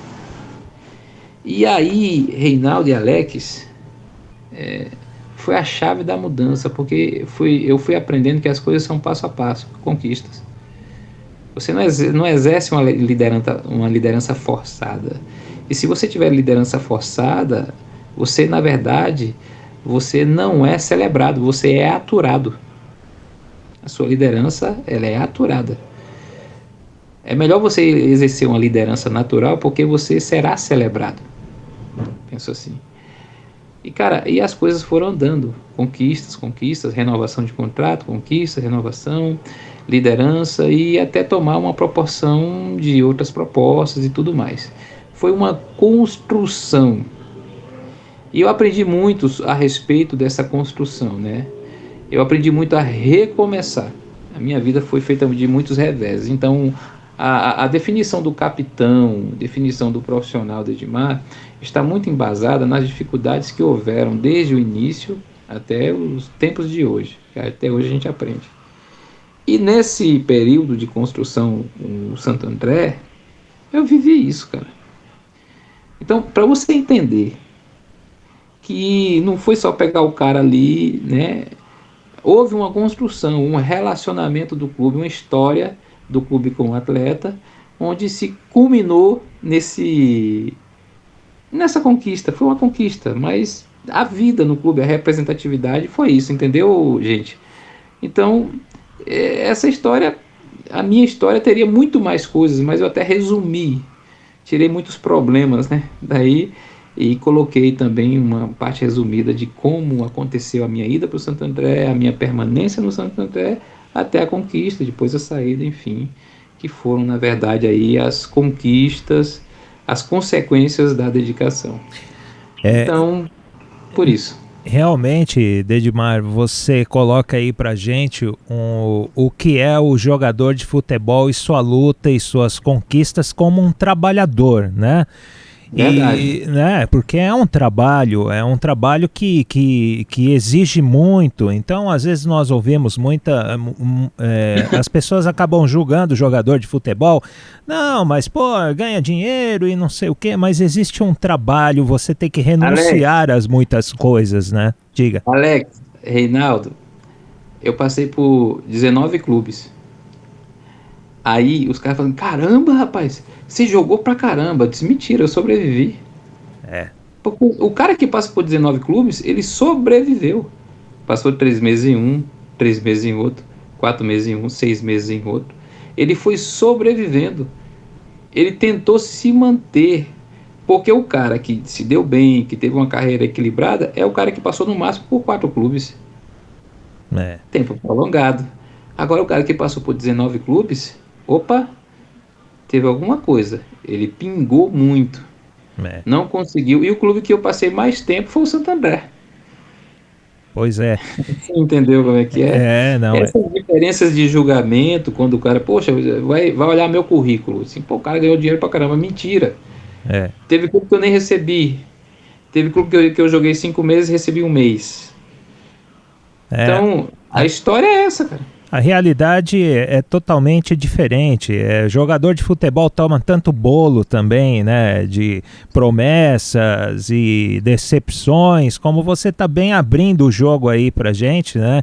E aí, Reinaldo e Alex, foi a chave da mudança, porque eu fui aprendendo que as coisas são passo a passo, conquistas. Você não exerce uma liderança forçada. E se você tiver liderança forçada, você, na verdade, você não é celebrado, você é aturado. A sua liderança, ela é aturada. É melhor você exercer uma liderança natural, porque você será celebrado. Penso assim. E, cara, e as coisas foram andando. Conquistas, renovação de contrato, conquista, renovação, liderança e até tomar uma proporção de outras propostas e tudo mais. Foi uma construção. E eu aprendi muito a respeito dessa construção, né? Eu aprendi muito a recomeçar. A minha vida foi feita de muitos revés. Então, a definição do capitão, definição do profissional de Edmar, está muito embasada nas dificuldades que houveram desde o início até os tempos de hoje. Até hoje a gente aprende. E nesse período de construção no Santo André, eu vivi isso, cara. Então, para você entender que não foi só pegar o cara ali, né? Houve uma construção, um relacionamento do clube, uma história do clube com o atleta, onde se culminou nessa conquista. Foi uma conquista, mas a vida no clube, a representatividade foi isso, entendeu, gente? Então, essa história, a minha história teria muito mais coisas, mas eu até resumi, tirei muitos problemas, né? Daí, e coloquei também uma parte resumida de como aconteceu a minha ida para o Santo André, a minha permanência no Santo André, até a conquista, depois a saída, enfim, que foram, na verdade, aí as conquistas, as consequências da dedicação. Então, por isso. Realmente, Dedimar, você coloca aí pra gente o que é o jogador de futebol e sua luta e suas conquistas como um trabalhador, né? Verdade. Né, porque é um trabalho que exige muito. Então, às vezes nós ouvimos as pessoas acabam julgando o jogador de futebol. Não, mas pô, ganha dinheiro e não sei o quê, mas existe um trabalho, você tem que renunciar às muitas coisas, né? Diga. Alex, Reinaldo, eu passei por 19 clubes. Aí os caras falam, caramba, rapaz, você jogou pra caramba. Eu disse, mentira, eu sobrevivi. Porque o cara que passa por 19 clubes, ele sobreviveu. Passou 3 meses em um, 3 meses em outro, 4 meses em um, 6 meses em outro. Ele foi sobrevivendo. Ele tentou se manter. Porque o cara que se deu bem, que teve uma carreira equilibrada, é o cara que passou no máximo por 4 clubes. Tempo prolongado. Agora o cara que passou por 19 clubes, opa, teve alguma coisa. Ele pingou muito. Não conseguiu. E o clube que eu passei mais tempo foi o Santo André. Pois é. Você entendeu como é que é? Essas diferenças de julgamento, quando o cara, poxa, vai olhar meu currículo. Assim, pô, o cara ganhou dinheiro pra caramba. Mentira. Teve clube que eu nem recebi. Teve clube que eu joguei 5 meses e recebi 1 mês. Então, a história é essa, cara. A realidade é totalmente diferente. Jogador de futebol toma tanto bolo também, né? De promessas e decepções, como você tá bem abrindo o jogo aí pra gente, né?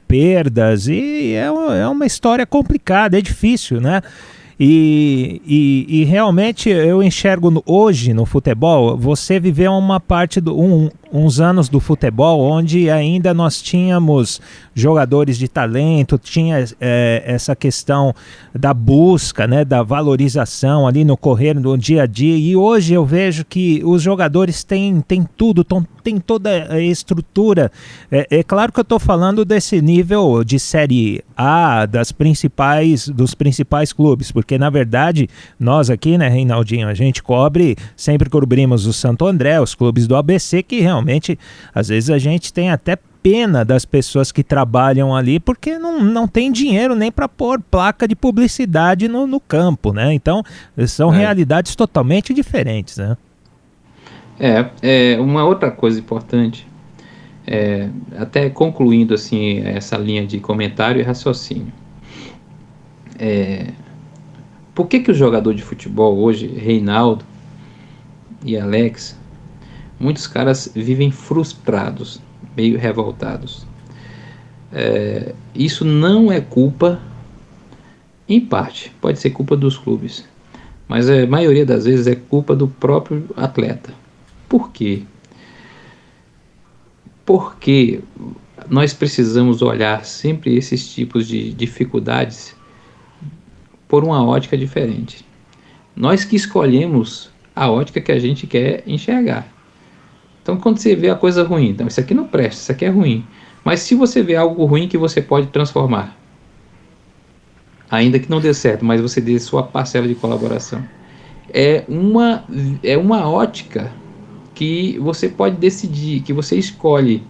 Perdas e é uma história complicada, é difícil, né? E realmente eu enxergo hoje no futebol, você viveu uma parte uns anos do futebol onde ainda nós tínhamos jogadores de talento, tinha essa questão da busca, né, da valorização ali no correr do dia a dia, e hoje eu vejo que os jogadores têm tudo, tem toda a estrutura. É claro que eu estou falando desse nível de Série A, dos principais clubes, porque na verdade nós aqui, né, Reinaldinho, a gente sempre cobrimos o Santo André, os clubes do ABC, que realmente às vezes a gente tem até pena das pessoas que trabalham ali, porque não tem dinheiro nem para pôr placa de publicidade no campo, né? Então, são realidades totalmente diferentes, né? Uma outra coisa importante, até concluindo assim essa linha de comentário e raciocínio, por que o jogador de futebol hoje, Reinaldo e Alex, muitos caras vivem frustrados, meio revoltados? Isso não é culpa, em parte, pode ser culpa dos clubes, mas a maioria das vezes é culpa do próprio atleta. Por quê? Porque nós precisamos olhar sempre esses tipos de dificuldades por uma ótica diferente. Nós que escolhemos a ótica que a gente quer enxergar. Então, quando você vê a coisa ruim, então isso aqui não presta, isso aqui é ruim. Mas se você vê algo ruim que você pode transformar, ainda que não dê certo, mas você dê sua parcela de colaboração, é uma ótica que você pode decidir, que você escolhe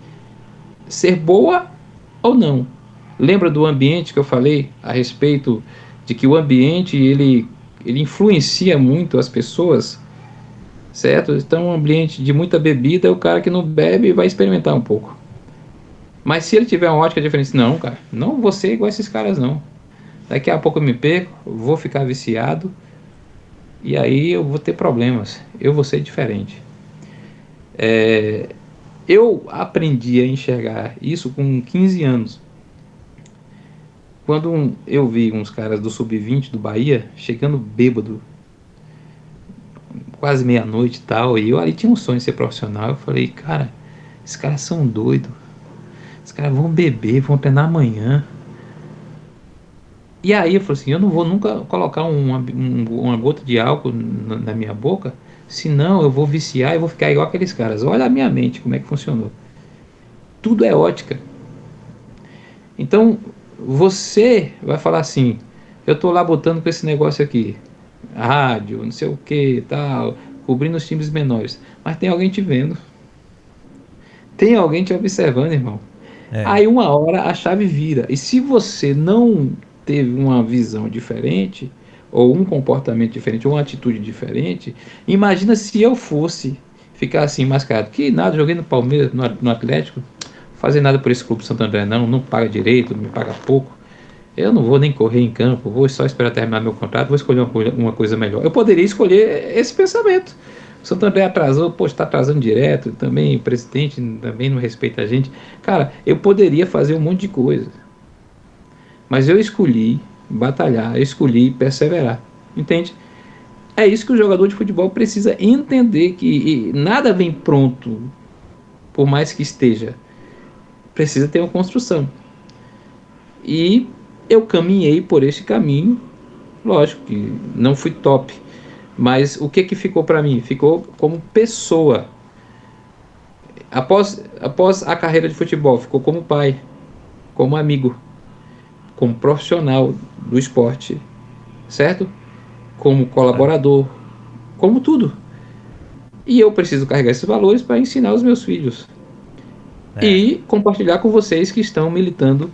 ser boa ou não. Lembra do ambiente que eu falei a respeito de que o ambiente ele influencia muito as pessoas, certo? Então, um ambiente de muita bebida, o cara que não bebe vai experimentar um pouco. Mas se ele tiver uma ótica diferente, não, cara, não vou ser igual a esses caras, não. Daqui a pouco eu me perco, vou ficar viciado, e aí eu vou ter problemas, eu vou ser diferente. Eu aprendi a enxergar isso com 15 anos. Quando eu vi uns caras do Sub-20 do Bahia chegando bêbado, quase meia-noite e tal, e eu ali tinha um sonho de ser profissional. Eu falei, cara, esses caras são doidos, esses caras vão beber, vão treinar amanhã. E aí eu falei assim, eu não vou nunca colocar uma gota de álcool na minha boca, senão eu vou viciar e vou ficar igual aqueles caras. Olha a minha mente, como é que funcionou. Tudo é ótica. Então, você vai falar assim, eu tô lá botando com esse negócio aqui, rádio, não sei o que, tal, cobrindo os times menores, mas tem alguém te vendo, tem alguém te observando, irmão. Aí uma hora a chave vira, e se você não teve uma visão diferente, ou um comportamento diferente, ou uma atitude diferente, imagina se eu fosse ficar assim mascarado, que nada, joguei no Palmeiras, no Atlético, fazer nada por esse clube Santo André não paga direito, me paga pouco, eu não vou nem correr em campo, vou só esperar terminar meu contrato, vou escolher uma coisa melhor. Eu poderia escolher esse pensamento. O Santo André atrasou, está atrasando direto, também o presidente também não respeita a gente. Cara, eu poderia fazer um monte de coisa, mas eu escolhi batalhar, eu escolhi perseverar, entende? É isso que o jogador de futebol precisa entender, que nada vem pronto, por mais que esteja, precisa ter uma construção. E eu caminhei por esse caminho, lógico que não fui top, mas o que ficou para mim? Ficou como pessoa. Após a carreira de futebol, ficou como pai, como amigo, como profissional do esporte, certo? Como colaborador, como tudo. E eu preciso carregar esses valores para ensinar os meus filhos. E compartilhar com vocês que estão militando.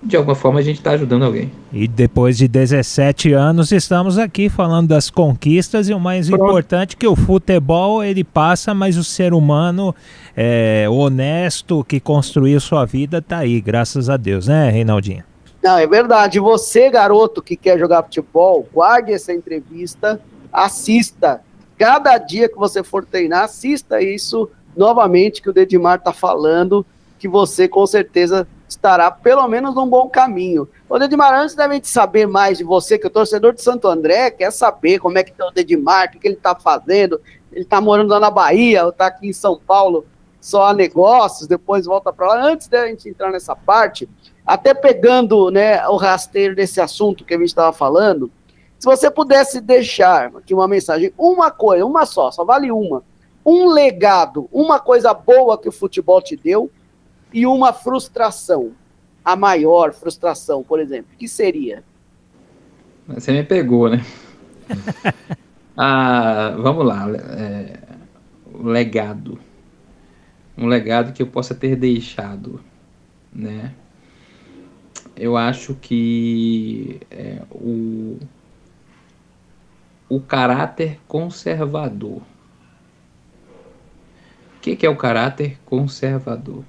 De alguma forma a gente está ajudando alguém. E depois de 17 anos estamos aqui falando das conquistas, e o mais importante que o futebol ele passa, mas o ser humano honesto que construiu sua vida está aí, graças a Deus, né, Reinaldinho? Não, é verdade. Você, garoto que quer jogar futebol, guarde essa entrevista, assista. Cada dia que você for treinar, assista isso novamente que o Dedimar está falando, que você com certeza estará pelo menos num bom caminho. O Dedimar, antes da gente saber mais de você, que o torcedor de Santo André quer saber como é que está o Dedimar, o que ele está fazendo, ele tá morando lá na Bahia, ou tá aqui em São Paulo, só a negócios, depois volta para lá. Antes da gente entrar nessa parte, até pegando, né, o rasteiro desse assunto que a gente estava falando, se você pudesse deixar aqui uma mensagem, uma coisa, uma só vale uma, um legado, uma coisa boa que o futebol te deu e uma frustração, a maior frustração, por exemplo, que seria? Você me pegou, né? Vamos lá. O legado. Um legado que eu possa ter deixado, né? Eu acho que o caráter conservador. O que é o caráter conservador?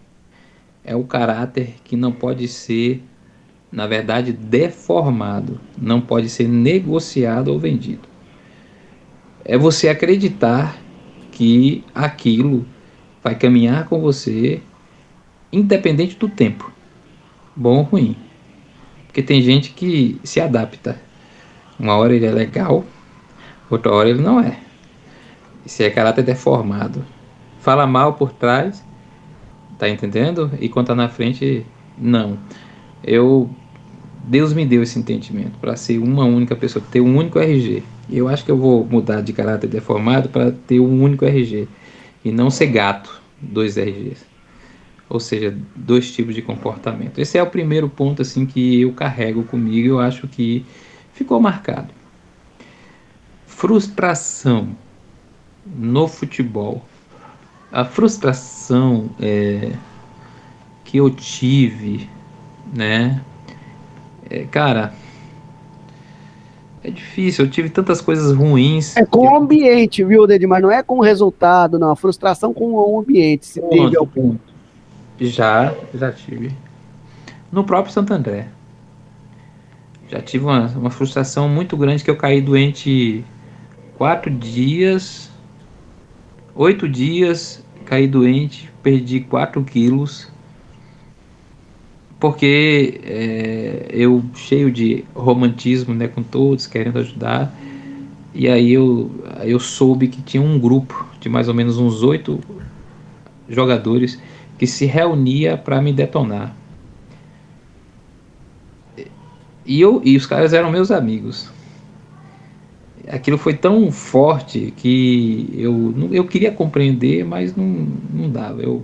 É o caráter que não pode ser, na verdade, deformado, não pode ser negociado ou vendido. É você acreditar que aquilo vai caminhar com você, independente do tempo, bom ou ruim. Porque tem gente que se adapta. Uma hora ele é legal, outra hora ele não é. Isso é caráter deformado. Fala mal por trás, tá entendendo? E quando tá na frente, não. Deus me deu esse entendimento para ser uma única pessoa, ter um único RG. E eu acho que eu vou mudar de caráter deformado para ter um único RG e não ser gato, 2 RGs. Ou seja, 2 tipos de comportamento. Esse é o primeiro ponto assim que eu carrego comigo, eu acho que ficou marcado. Frustração no futebol. A frustração que eu tive, né? Cara, é difícil, eu tive tantas coisas ruins. É com o ambiente, viu, Dedimar? Não é com o resultado, não. A frustração com o ambiente. Se teve algum. Já tive. No próprio Santo André. Já tive uma frustração muito grande que eu caí doente 4 dias, 8 dias, caí doente, perdi 4 quilos. Porque eu, cheio de romantismo, né, com todos, querendo ajudar, e aí eu soube que tinha um grupo de mais ou menos uns 8 jogadores que se reunia para me detonar. E os caras eram meus amigos. Aquilo foi tão forte que eu queria compreender, mas não dava. Eu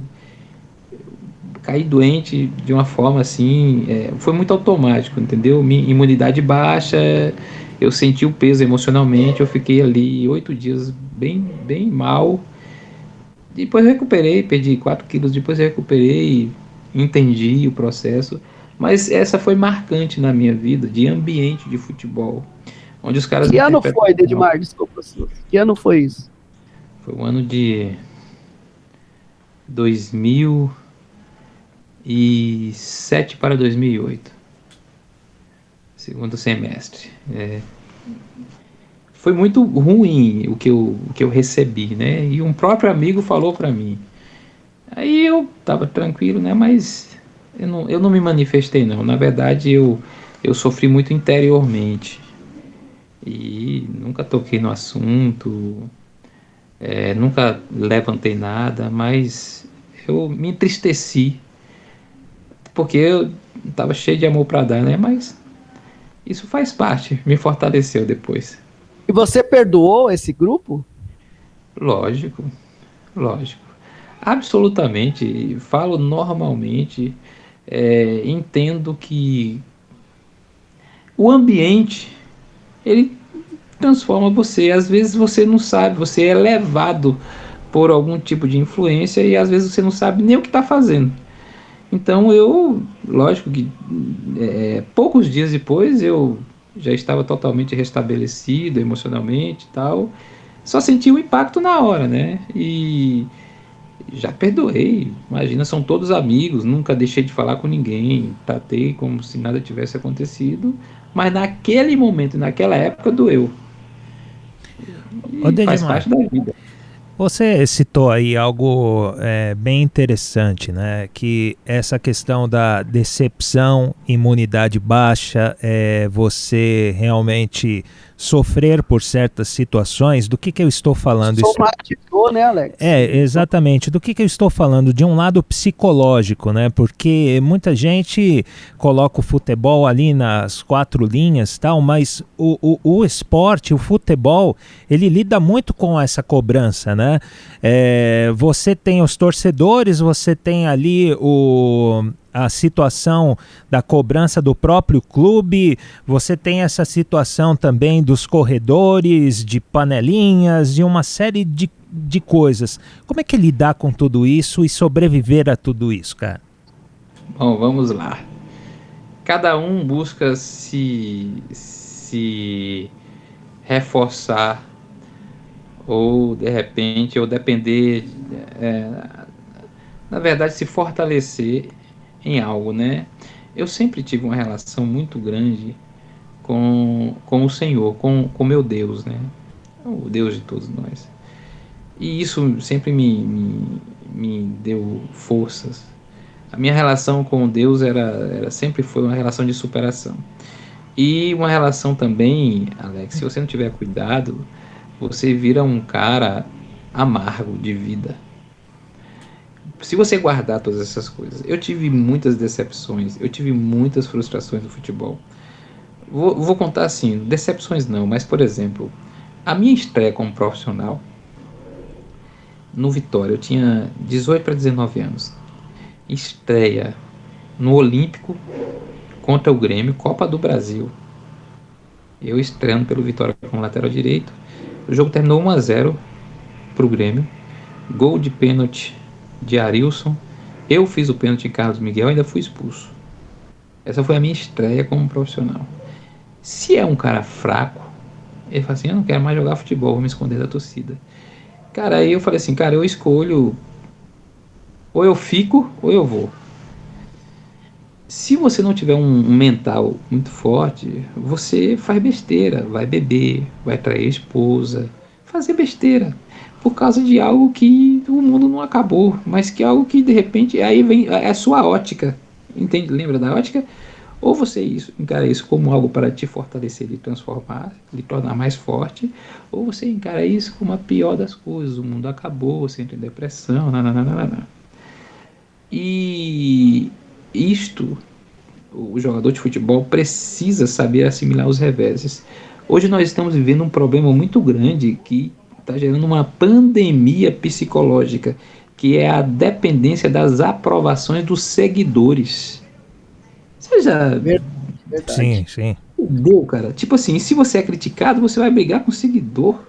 caí doente de uma forma assim, foi muito automático, entendeu? Minha imunidade baixa, eu senti o peso emocionalmente, eu fiquei ali 8 dias bem mal. Depois eu recuperei, perdi 4 quilos, depois eu recuperei, entendi o processo. Mas essa foi marcante na minha vida, de ambiente de futebol. Onde os caras que ano foi, Dedimar? Desculpa, senhor. Que ano foi isso? Foi o ano de 2007 para 2008. Segundo semestre. Foi muito ruim o que eu recebi, né? E um próprio amigo falou para mim. Aí eu tava tranquilo, né? Mas eu não me manifestei, não. Na verdade, eu sofri muito interiormente. E nunca toquei no assunto, nunca levantei nada, mas eu me entristeci, porque eu estava cheio de amor para dar, né? Mas isso faz parte, me fortaleceu depois. E você perdoou esse grupo? Lógico. Absolutamente. Falo normalmente. Entendo que o ambiente, ele transforma você. Às vezes você não sabe, você é levado por algum tipo de influência e às vezes você não sabe nem o que está fazendo. Então lógico que poucos dias depois eu já estava totalmente restabelecido emocionalmente e tal. Só senti o impacto na hora, né? E já perdoei. Imagina, são todos amigos, nunca deixei de falar com ninguém, tratei como se nada tivesse acontecido, mas naquele momento, naquela época, doeu. E faz parte da vida. Você citou aí algo bem interessante, né? Que essa questão da decepção, imunidade baixa, você realmente sofrer por certas situações. Do que eu estou falando? Somatizou, né, Alex? Exatamente. Do que eu estou falando? De um lado psicológico, né? Porque muita gente coloca o futebol ali nas 4 linhas e tal, mas o esporte, o futebol, ele lida muito com essa cobrança, né? Você tem os torcedores, você tem ali a situação da cobrança do próprio clube, você tem essa situação também dos corredores, de panelinhas, de uma série de coisas. Como é que é lidar com tudo isso e sobreviver a tudo isso, cara? Bom, vamos lá. Cada um busca se reforçar ou de repente, ou depender, na verdade, se fortalecer em algo, né? Eu sempre tive uma relação muito grande com o Senhor, com meu Deus, né? O Deus de todos nós. E isso sempre me deu forças. A minha relação com Deus sempre foi uma relação de superação. E uma relação também, Alex, se você não tiver cuidado, você vira um cara amargo de vida. Se você guardar todas essas coisas, eu tive muitas decepções, eu tive muitas frustrações no futebol. Vou contar assim, decepções não, mas por exemplo, a minha estreia como profissional no Vitória, eu tinha 18 para 19 anos. Estreia no Olímpico contra o Grêmio, Copa do Brasil. Eu estreando pelo Vitória como lateral direito. O jogo terminou 1-0 para o Grêmio. Gol de pênalti de Arilson. Eu fiz o pênalti em Carlos Miguel e ainda fui expulso. Essa foi a minha estreia como profissional. Se é um cara fraco, ele fala assim, eu não quero mais jogar futebol, vou me esconder da torcida. Cara, aí eu falei assim, cara, eu escolho, ou eu fico, ou eu vou. Se você não tiver um mental muito forte, você faz besteira, vai beber, vai trair a esposa, fazer besteira, por causa de algo que o mundo não acabou, mas que é algo que de repente, aí vem a sua ótica, entende? Lembra da ótica? Ou você encara isso como algo para te fortalecer, lhe transformar, lhe tornar mais forte, ou você encara isso como a pior das coisas, o mundo acabou, você entra em depressão, nananana. E isto, o jogador de futebol precisa saber assimilar os reveses. Hoje nós estamos vivendo um problema muito grande que está gerando uma pandemia psicológica, que é a dependência das aprovações dos seguidores. Você já... Sim, sim. Entendeu, cara? Tipo assim, se você é criticado, você vai brigar com o seguidor.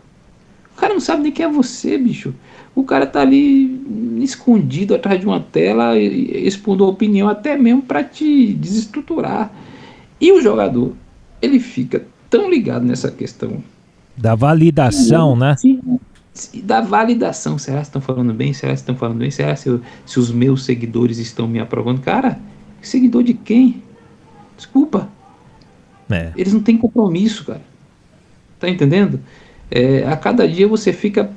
O cara não sabe nem quem é você, bicho. O cara tá ali escondido atrás de uma tela, expondo a opinião até mesmo para te desestruturar. E o jogador, ele fica tão ligado nessa questão da validação, né? Da validação. Será que estão falando bem? Será que estão falando bem? Será se os meus seguidores estão me aprovando? Cara, seguidor de quem? Desculpa. Eles não têm compromisso, cara. Tá entendendo? A cada dia você fica...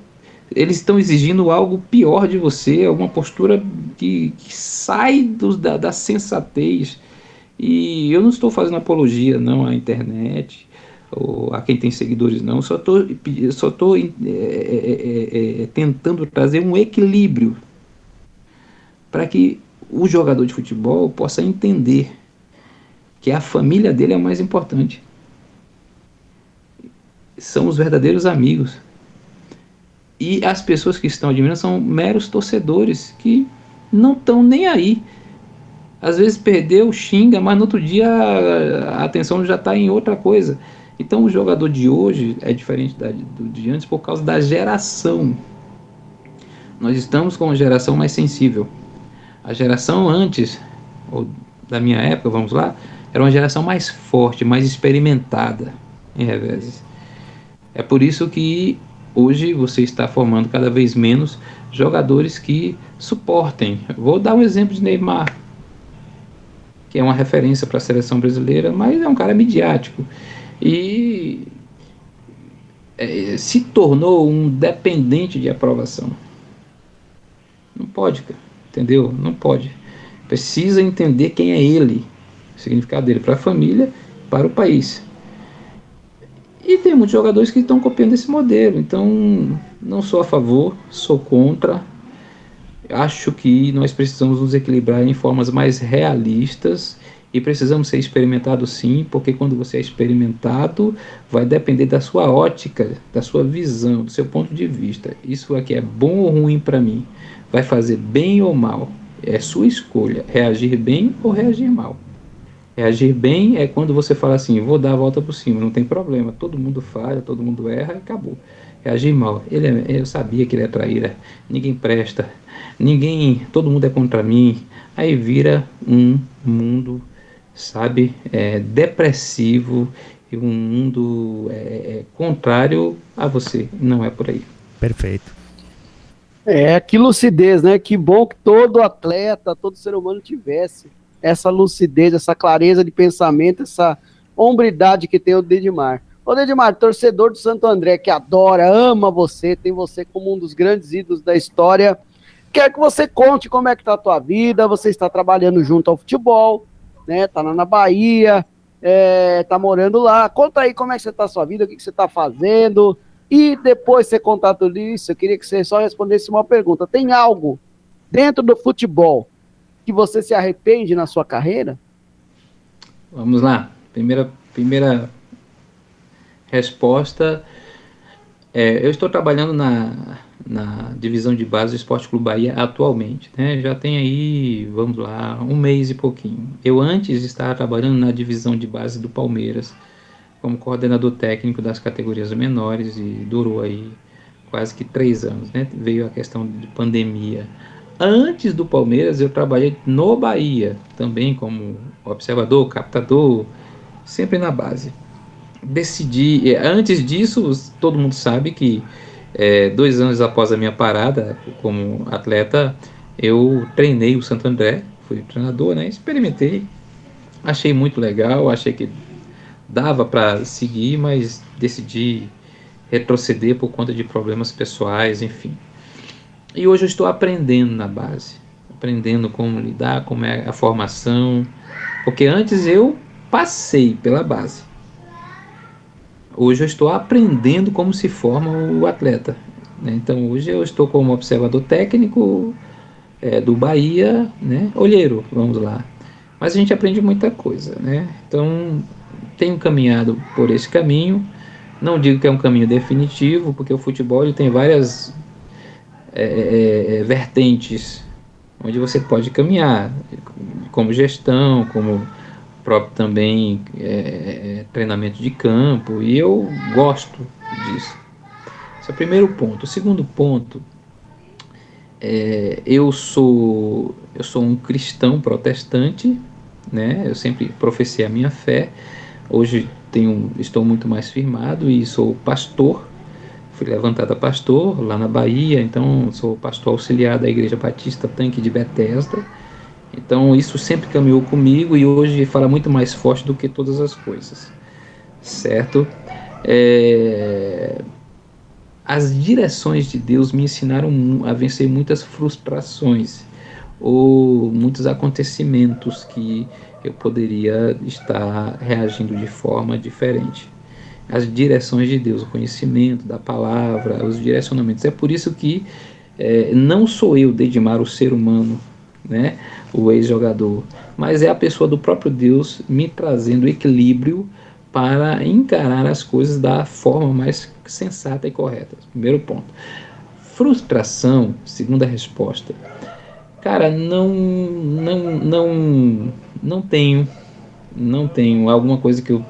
Eles estão exigindo algo pior de você, alguma postura que sai da sensatez. E eu não estou fazendo apologia não à internet ou a quem tem seguidores, não. Só estou tentando trazer um equilíbrio para que o jogador de futebol possa entender que a família dele é o mais importante. São os verdadeiros amigos. E as pessoas que estão admirando são meros torcedores que não estão nem aí. Às vezes perdeu, xinga, mas no outro dia a atenção já está em outra coisa. Então o jogador de hoje é diferente do de antes por causa da geração. Nós estamos com uma geração mais sensível. A geração antes, ou da minha época, vamos lá, era uma geração mais forte, mais experimentada em reveses. É por isso que hoje você está formando cada vez menos jogadores que suportem. Vou dar um exemplo de Neymar, que é uma referência para a seleção brasileira, mas é um cara midiático. E se tornou um dependente de aprovação. Não pode, cara, entendeu? Não pode. Precisa entender quem é ele, o significado dele para a família, para o país. E tem muitos jogadores que estão copiando esse modelo. Então, não sou a favor, sou contra. Acho que nós precisamos nos equilibrar em formas mais realistas e precisamos ser experimentados sim, porque quando você é experimentado, vai depender da sua ótica, da sua visão, do seu ponto de vista. Isso aqui é bom ou ruim para mim? Vai fazer bem ou mal? É sua escolha, reagir bem ou reagir mal. Reagir bem é quando você fala assim, vou dar a volta por cima, não tem problema, todo mundo falha, todo mundo erra e acabou. Reagir mal, eu sabia que ele é traíra, ninguém presta, todo mundo é contra mim, aí vira um mundo, sabe, depressivo e um mundo contrário a você, não é por aí. Perfeito. Que lucidez, né? Que bom que todo atleta, todo ser humano tivesse essa lucidez, essa clareza de pensamento, essa hombridade que tem o Dedimar. Ô Dedimar, torcedor do Santo André, que adora, ama você, tem você como um dos grandes ídolos da história, quer que você conte como é que tá a tua vida, você está trabalhando junto ao futebol, né, tá lá na Bahia, tá morando lá, conta aí como é que você tá a sua vida, o que você tá fazendo, e depois você contar tudo isso, eu queria que você só respondesse uma pergunta, tem algo dentro do futebol que você se arrepende na sua carreira? Vamos lá. Primeira resposta. Eu estou trabalhando na divisão de base do Esporte Clube Bahia atualmente, né? Já tem aí, vamos lá, 1 mês e pouquinho. Eu antes estava trabalhando na divisão de base do Palmeiras, como coordenador técnico das categorias menores, e durou aí quase que 3 anos, né? Veio a questão de pandemia. Antes do Palmeiras, eu trabalhei no Bahia, também como observador, captador, sempre na base. Antes disso, todo mundo sabe que 2 anos após a minha parada como atleta, eu treinei o Santo André, fui treinador, né? Experimentei, achei muito legal, achei que dava para seguir, mas decidi retroceder por conta de problemas pessoais, enfim. E hoje eu estou aprendendo na base, aprendendo como lidar, como é a formação, porque antes eu passei pela base. Hoje eu estou aprendendo como se forma o atleta, né? Então hoje eu estou como observador técnico do Bahia, né? Olheiro, vamos lá. Mas a gente aprende muita coisa, né? Então tenho caminhado por esse caminho. Não digo que é um caminho definitivo, porque o futebol ele tem várias vertentes onde você pode caminhar, como gestão, como próprio também treinamento de campo, e eu gosto disso. Esse é o primeiro ponto. O segundo ponto, eu sou um cristão protestante, né? Eu sempre professei a minha fé. Hoje estou muito mais firmado e sou pastor. Fui levantado a pastor lá na Bahia, então sou pastor auxiliar da Igreja Batista Tanque de Betesda. Então isso sempre caminhou comigo e hoje fala muito mais forte do que todas as coisas, certo? As direções de Deus me ensinaram a vencer muitas frustrações ou muitos acontecimentos que eu poderia estar reagindo de forma diferente. As direções de Deus, o conhecimento da palavra, os direcionamentos. É por isso que não sou eu, Dedimar, o ser humano, né, o ex-jogador, mas é a pessoa do próprio Deus me trazendo equilíbrio para encarar as coisas da forma mais sensata e correta. Primeiro ponto. Frustração, segunda resposta. Cara, não tenho alguma coisa que eu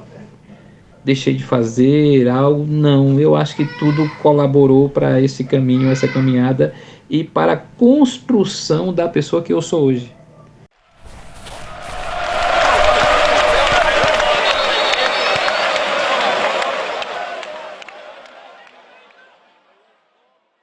deixei de fazer, algo, não. Eu acho que tudo colaborou para esse caminho, essa caminhada e para a construção da pessoa que eu sou hoje.